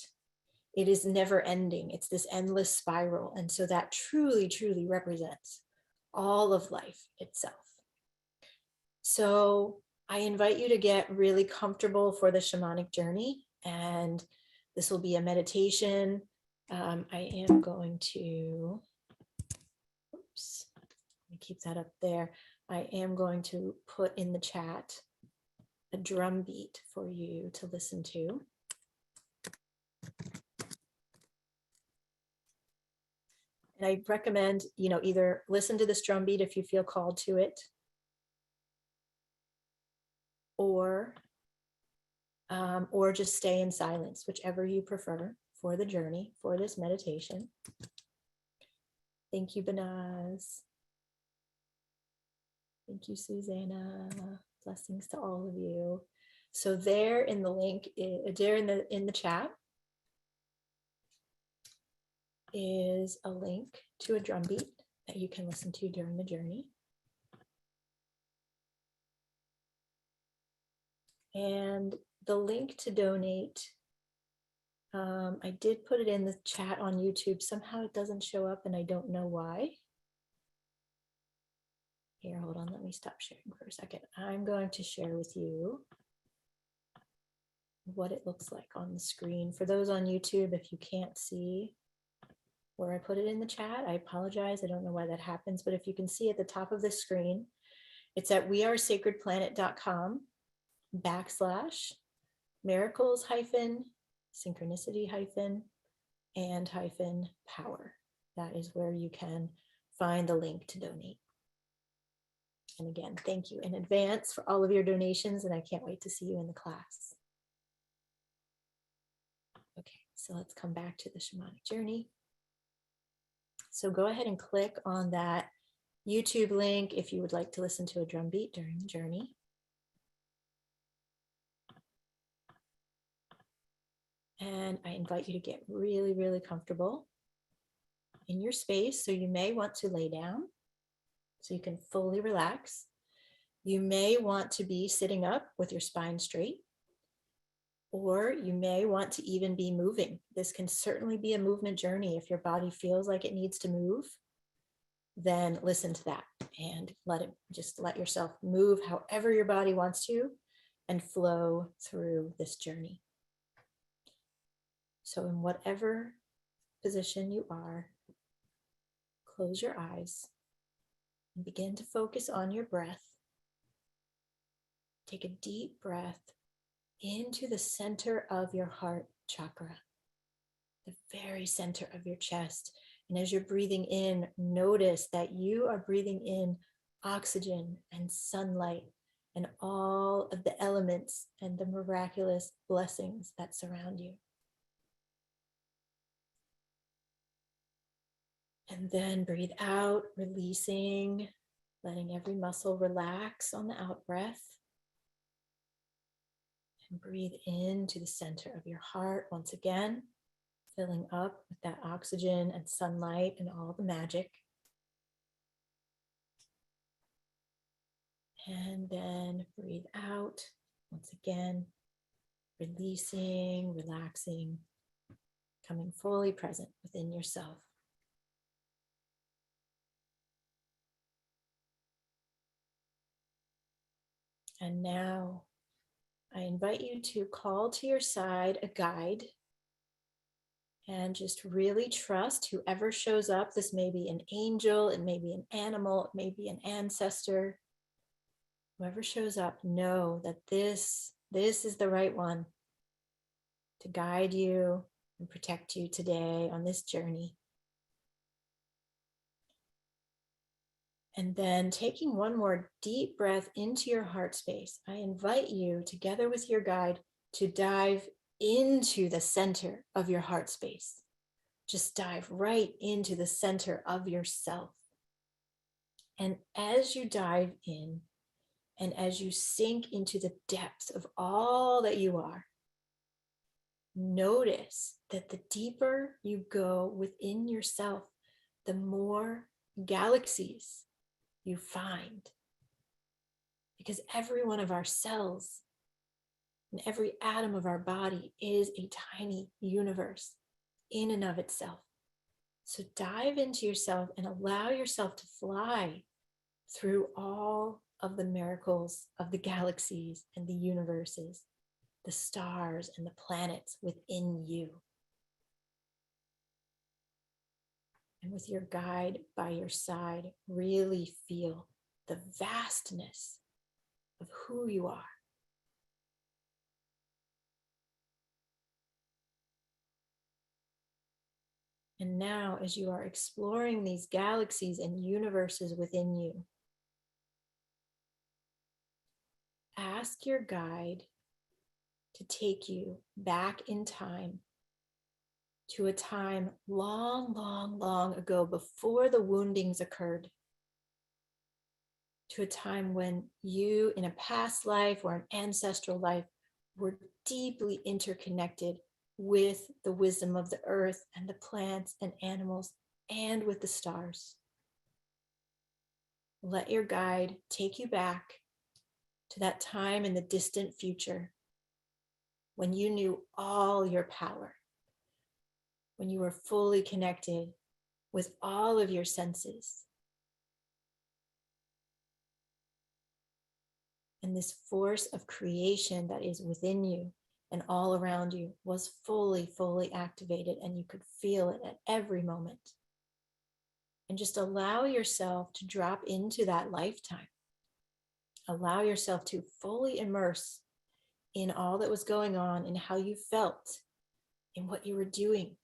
It is never ending. It's this endless spiral. And so that truly, truly represents all of life itself. So I invite you to get really comfortable for the shamanic journey. And this will be a meditation. I am going to, oops, let me keep that up there. I am going to put in the chat a drum beat for you to listen to. And I recommend, either listen to this drum beat if you feel called to it, or just stay in silence, whichever you prefer for the journey, for this meditation. Thank you, Banaz. Thank you, Susanna. Blessings to all of you. So there in the link, there in the chat is a link to a drum beat that you can listen to during the journey. And the link to donate, I did put it in the chat on YouTube. Somehow it doesn't show up and I don't know why. Here, hold on, let me stop sharing for a second. I'm going to share with you what it looks like on the screen. For those on YouTube, if you can't see where I put it in the chat, I apologize. I don't know why that happens, but if you can see at the top of the screen, it's at wearesacredplanet.com/miracles-synchronicity-and-power. That is where you can find the link to donate. And again, thank you in advance for all of your donations, and I can't wait to see you in the class. Okay, so let's come back to the shamanic journey. So go ahead and click on that YouTube link if you would like to listen to a drum beat during the journey. And I invite you to get really, really comfortable in your space. So you may want to lay down so you can fully relax. You may want to be sitting up with your spine straight, or you may want to even be moving. This can certainly be a movement journey. If your body feels like it needs to move, then listen to that and let yourself move however your body wants to and flow through this journey. So in whatever position you are, close your eyes and begin to focus on your breath. Take a deep breath into the center of your heart chakra, the very center of your chest. And as you're breathing in, notice that you are breathing in oxygen and sunlight and all of the elements and the miraculous blessings that surround you. And then breathe out, releasing, letting every muscle relax on the out breath. And breathe into the center of your heart once again, filling up with that oxygen and sunlight and all the magic. And then breathe out once again, releasing, relaxing, coming fully present within yourself. And now I invite you to call to your side a guide and just really trust whoever shows up. This may be an angel, it may be an animal, it may be an ancestor. Whoever shows up, know that this is the right one to guide you and protect you today on this journey. And then taking one more deep breath into your heart space, I invite you, together with your guide, to dive into the center of your heart space. Just dive right into the center of yourself. And as you dive in, and as you sink into the depths of all that you are, notice that the deeper you go within yourself, the more galaxies you find. Because every one of our cells and every atom of our body is a tiny universe in and of itself. So dive into yourself and allow yourself to fly through all of the miracles of the galaxies and the universes, the stars and the planets within you. And with your guide by your side, really feel the vastness of who you are. And now, as you are exploring these galaxies and universes within you, ask your guide to take you back in time to a time long, long, long ago, before the woundings occurred, to a time when you, in a past life or an ancestral life, were deeply interconnected with the wisdom of the earth and the plants and animals and with the stars. Let your guide take you back to that time in the distant future when you knew all your power, when you were fully connected with all of your senses. And this force of creation that is within you and all around you was fully, fully activated, and you could feel it at every moment. And just allow yourself to drop into that lifetime. Allow yourself to fully immerse in all that was going on, in how you felt, in what you were doing,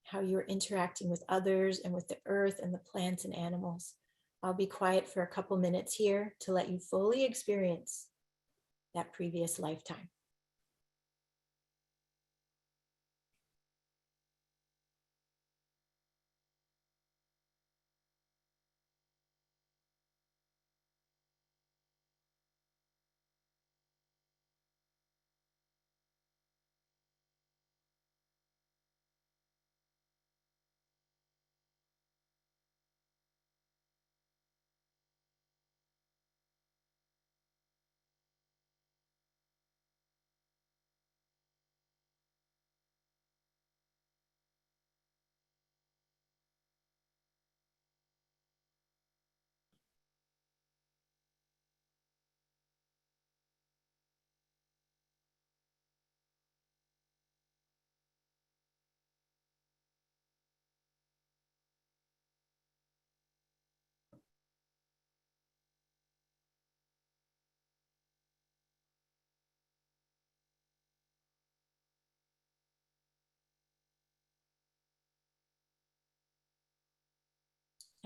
how you were interacting with others and with the earth and the plants and animals. I'll be quiet for a couple minutes here to let you fully experience that previous lifetime.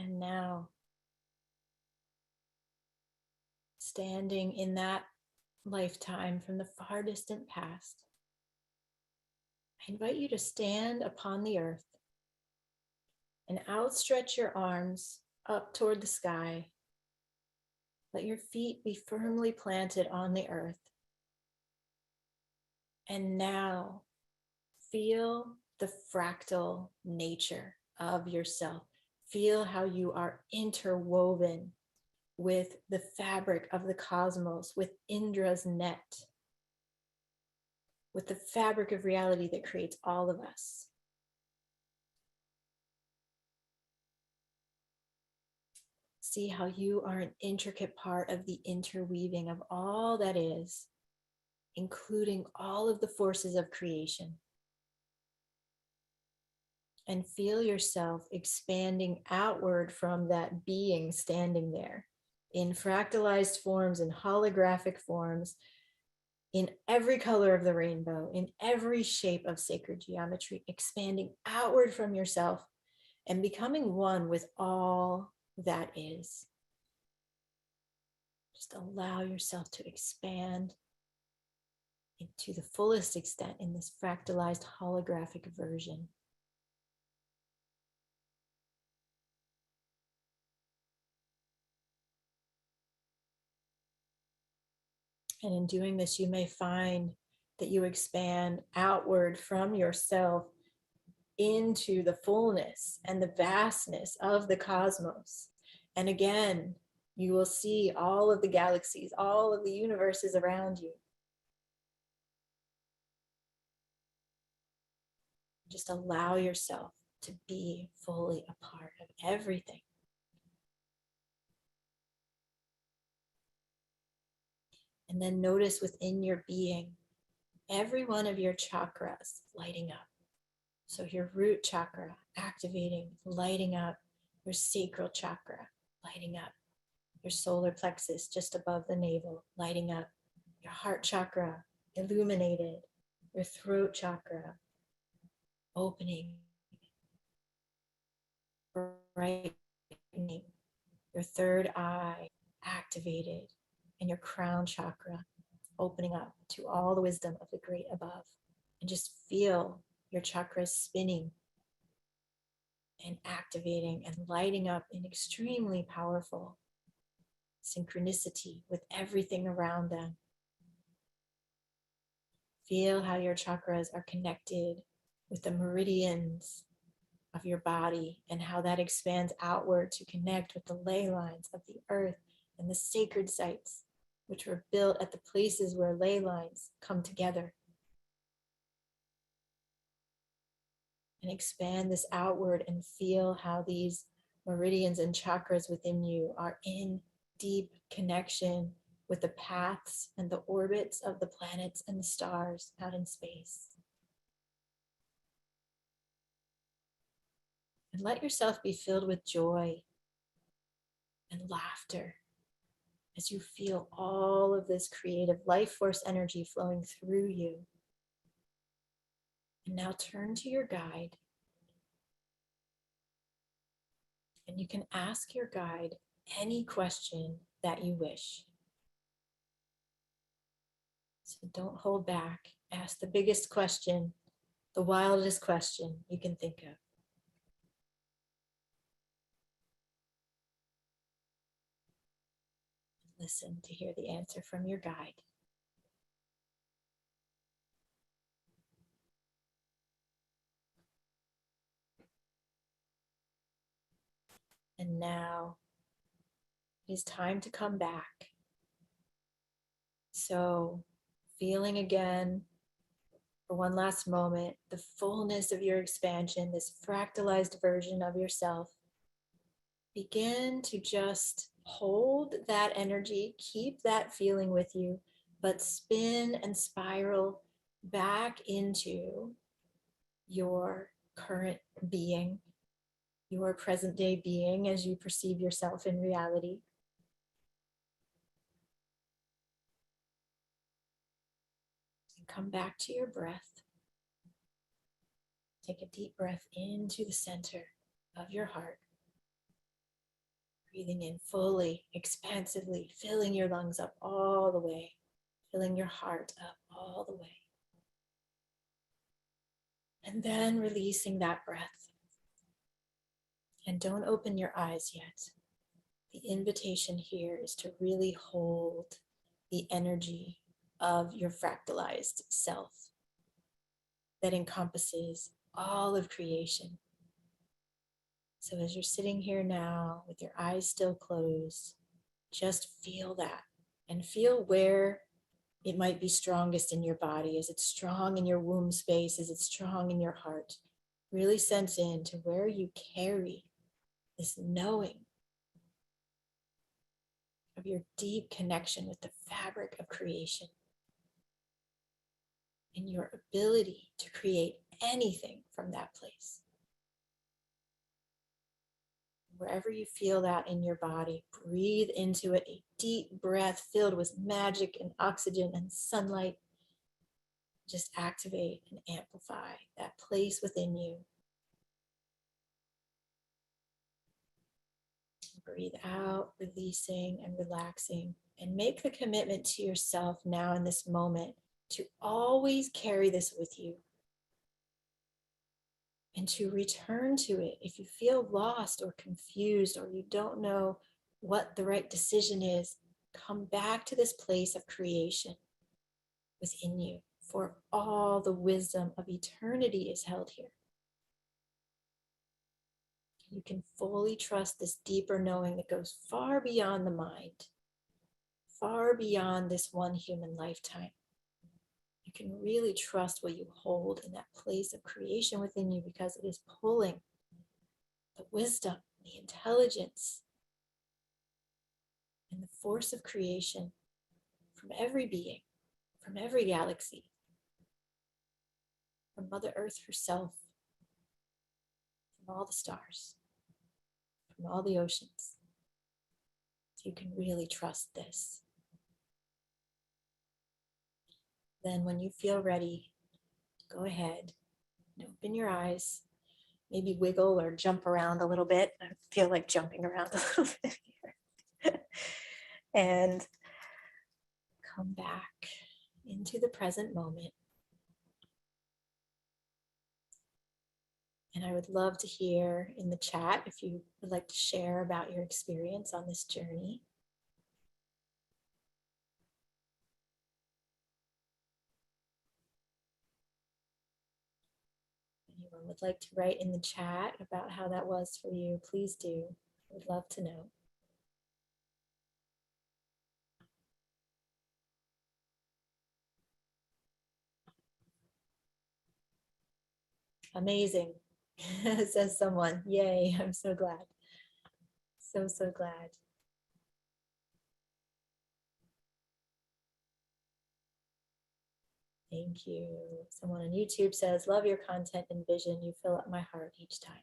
And now, standing in that lifetime from the far distant past, I invite you to stand upon the earth and outstretch your arms up toward the sky. Let your feet be firmly planted on the earth. And now, feel the fractal nature of yourself. Feel how you are interwoven with the fabric of the cosmos, with Indra's net, with the fabric of reality that creates all of us. See how you are an intricate part of the interweaving of all that is, including all of the forces of creation. And feel yourself expanding outward from that being standing there in fractalized forms, in holographic forms, in every color of the rainbow, in every shape of sacred geometry, expanding outward from yourself and becoming one with all that is. Just allow yourself to expand into the fullest extent in this fractalized holographic version. And in doing this, you may find that you expand outward from yourself into the fullness and the vastness of the cosmos. And again, you will see all of the galaxies, all of the universes around you. Just allow yourself to be fully a part of everything. And then notice within your being, every one of your chakras lighting up. So your root chakra activating, lighting up, your sacral chakra lighting up, your solar plexus just above the navel lighting up, your heart chakra illuminated, your throat chakra opening, brightening, your third eye activated, and your crown chakra opening up to all the wisdom of the great above. And just feel your chakras spinning and activating and lighting up in extremely powerful synchronicity with everything around them. Feel how your chakras are connected with the meridians of your body and how that expands outward to connect with the ley lines of the earth and the sacred sites, which were built at the places where ley lines come together. And expand this outward and feel how these meridians and chakras within you are in deep connection with the paths and the orbits of the planets and the stars out in space. And let yourself be filled with joy and laughter as you feel all of this creative life force energy flowing through you. And now turn to your guide. And you can ask your guide any question that you wish. So don't hold back. Ask the biggest question, the wildest question you can think of. Listen to hear the answer from your guide. And now it is time to come back. So, feeling again for one last moment the fullness of your expansion, this fractalized version of yourself. Begin to just hold that energy, keep that feeling with you, but spin and spiral back into your current being, your present day being as you perceive yourself in reality. And come back to your breath. Take a deep breath into the center of your heart. Breathing in fully, expansively, filling your lungs up all the way, filling your heart up all the way. And then releasing that breath. And don't open your eyes yet. The invitation here is to really hold the energy of your fractalized self that encompasses all of creation. So as you're sitting here now with your eyes still closed, just feel that and feel where it might be strongest in your body. Is it strong in your womb space? Is it strong in your heart? Really sense into where you carry this knowing of your deep connection with the fabric of creation and your ability to create anything from that place. Wherever you feel that in your body, breathe into it a deep breath filled with magic and oxygen and sunlight. Just activate and amplify that place within you. Breathe out, releasing and relaxing, and make the commitment to yourself now in this moment to always carry this with you and to return to it if you feel lost or confused or you don't know what the right decision is. Come back to this place of creation within you, for all the wisdom of eternity is held here. You can fully trust this deeper knowing that goes far beyond the mind, far beyond this one human lifetime. You can really trust what you hold in that place of creation within you, because it is pulling the wisdom, the intelligence, and the force of creation from every being, from every galaxy, from Mother Earth herself, from all the stars, from all the oceans. So you can really trust this. Then when you feel ready, go ahead and open your eyes, maybe wiggle or jump around a little bit. I feel like jumping around a little bit here. And come back into the present moment. And I would love to hear in the chat if you would like to share about your experience on this journey. Anyone would like to write in the chat about how that was for you, please do. I would love to know. Amazing, says someone. Yay, I'm so glad. So glad. Thank you. Someone on YouTube says, love your content and vision. You fill up my heart each time.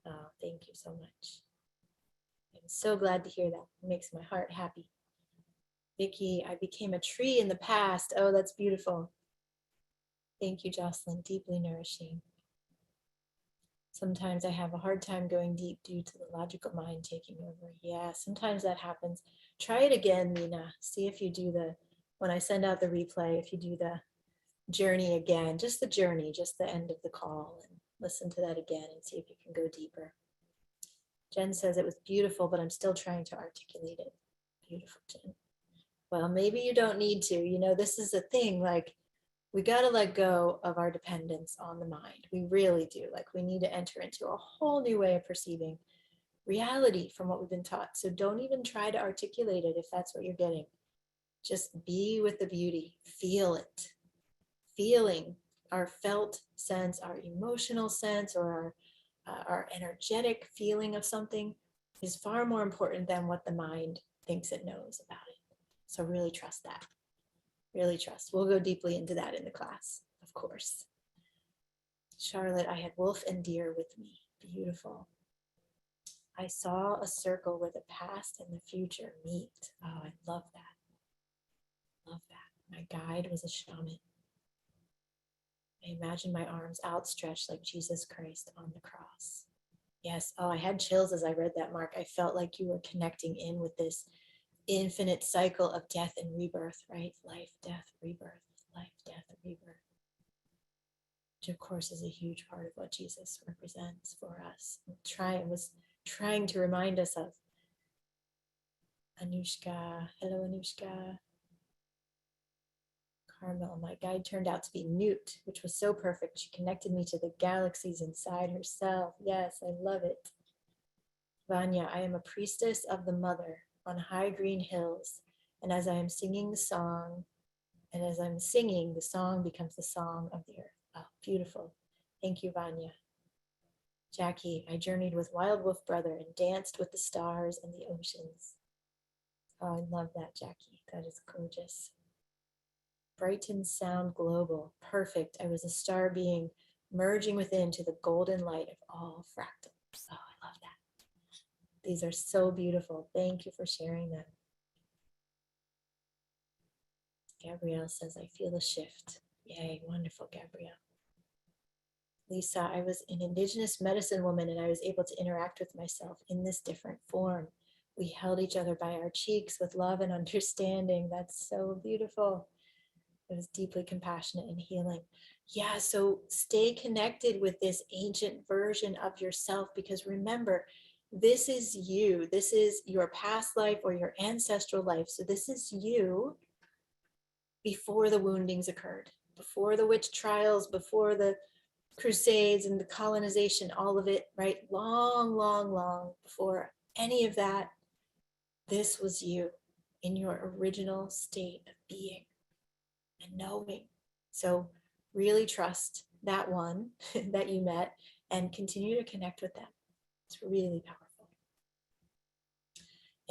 Oh, thank you so much. I'm so glad to hear that. It makes my heart happy. Vicky, I became a tree in the past. Oh, that's beautiful. Thank you, Jocelyn. Deeply nourishing. Sometimes I have a hard time going deep due to the logical mind taking over. Yeah, sometimes that happens. Try it again, Nina. See if you do when I send out the replay, if you do the journey again, just the journey, just the end of the call, and listen to that again and see if you can go deeper. Jen says it was beautiful, but I'm still trying to articulate it. Beautiful, Jen. Well, maybe you don't need to. You know, this is a thing, like, we got to let go of our dependence on the mind. We really do. Like, we need to enter into a whole new way of perceiving reality from what we've been taught. So don't even try to articulate it if that's what you're getting. Just be with the beauty. Feel it. Feeling, our felt sense, our emotional sense, or our energetic feeling of something is far more important than what the mind thinks it knows about it. So really trust that. Really trust. We'll go deeply into that in the class, of course. Charlotte, I had wolf and deer with me. Beautiful. I saw a circle where the past and the future meet. Oh, I love that. Love that. My guide was a shaman. I imagine my arms outstretched like Jesus Christ on the cross. Yes. Oh, I had chills as I read that, Mark. I felt like you were connecting in with this infinite cycle of death and rebirth, right? Life, death, rebirth, life, death, rebirth. Which of course is a huge part of what Jesus represents for us. Was trying to remind us of. Anushka, hello Anushka. Carmel, my guide turned out to be Newt, which was so perfect. She connected me to the galaxies inside herself. Yes, I love it. Vanya, I am a priestess of the mother on high green hills. And as I am singing the song, the song becomes the song of the earth. Oh, beautiful. Thank you, Vanya. Jackie, I journeyed with Wild Wolf Brother and danced with the stars and the oceans. Oh, I love that, Jackie. That is gorgeous. Brighten Sound Global. Perfect. I was a star being merging within to the golden light of all fractals. Oh, I love that. These are so beautiful. Thank you for sharing them. Gabrielle says, I feel a shift. Yay, wonderful, Gabrielle. Lisa, I was an Indigenous medicine woman and I was able to interact with myself in this different form. We held each other by our cheeks with love and understanding. That's so beautiful. It was deeply compassionate and healing. Yeah, so stay connected with this ancient version of yourself, because remember, this is you. This is your past life or your ancestral life. So this is you before the woundings occurred, before the witch trials, before the crusades and the colonization, all of it, right? Long, long, long before any of that, this was you in your original state of being and knowing. So really trust that one that you met and continue to connect with them. It's really powerful.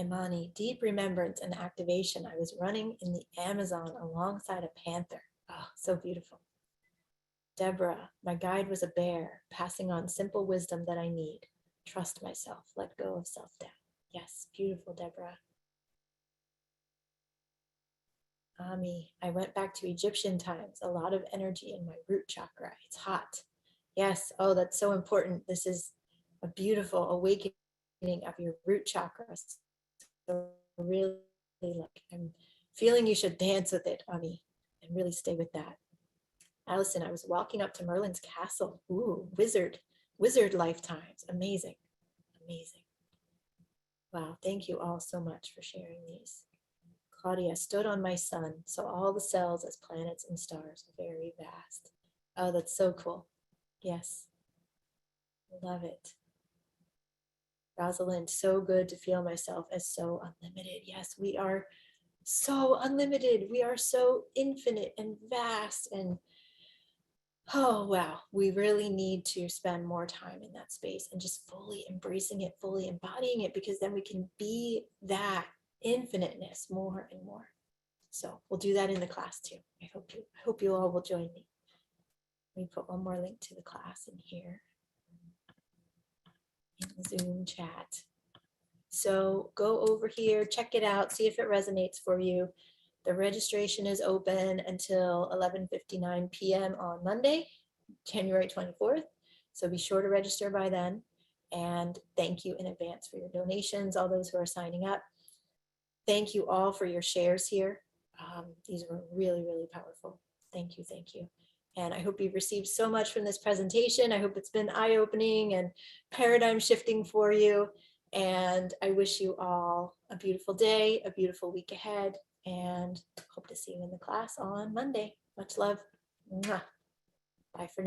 Imani, deep remembrance and activation. I was running in the Amazon alongside a panther. Oh, so beautiful. Deborah, my guide was a bear, passing on simple wisdom that I need. Trust myself, let go of self-doubt. Yes, beautiful, Deborah. Ami, I went back to Egyptian times, a lot of energy in my root chakra. It's hot. Yes, oh, that's so important. This is a beautiful awakening of your root chakra. So really, like, I'm feeling you should dance with it, Ami, and really stay with that. Allison, I was walking up to Merlin's castle. Ooh, wizard lifetimes. Amazing, amazing. Wow, thank you all so much for sharing these. Claudia, stood on my sun, saw all the cells as planets and stars, very vast. Oh, that's so cool. Yes, love it. Rosalind, so good to feel myself as so unlimited. Yes, we are so unlimited. We are so infinite and vast, and oh, wow. We really need to spend more time in that space and just fully embracing it, fully embodying it, because then we can be that infiniteness more and more. So we'll do that in the class too. I hope you all will join me. Let me put one more link to the class in here in the Zoom chat. So go over here, check it out, see if it resonates for you. The registration is open until 11:59 p.m. on Monday, January 24th. So be sure to register by then. And thank you in advance for your donations, all those who are signing up. Thank you all for your shares here. These were really, really powerful. Thank you, thank you. And I hope you've received so much from this presentation. I hope it's been eye-opening and paradigm shifting for you. And I wish you all a beautiful day, a beautiful week ahead, and hope to see you in the class on Monday. Much love. Mwah. Bye for now.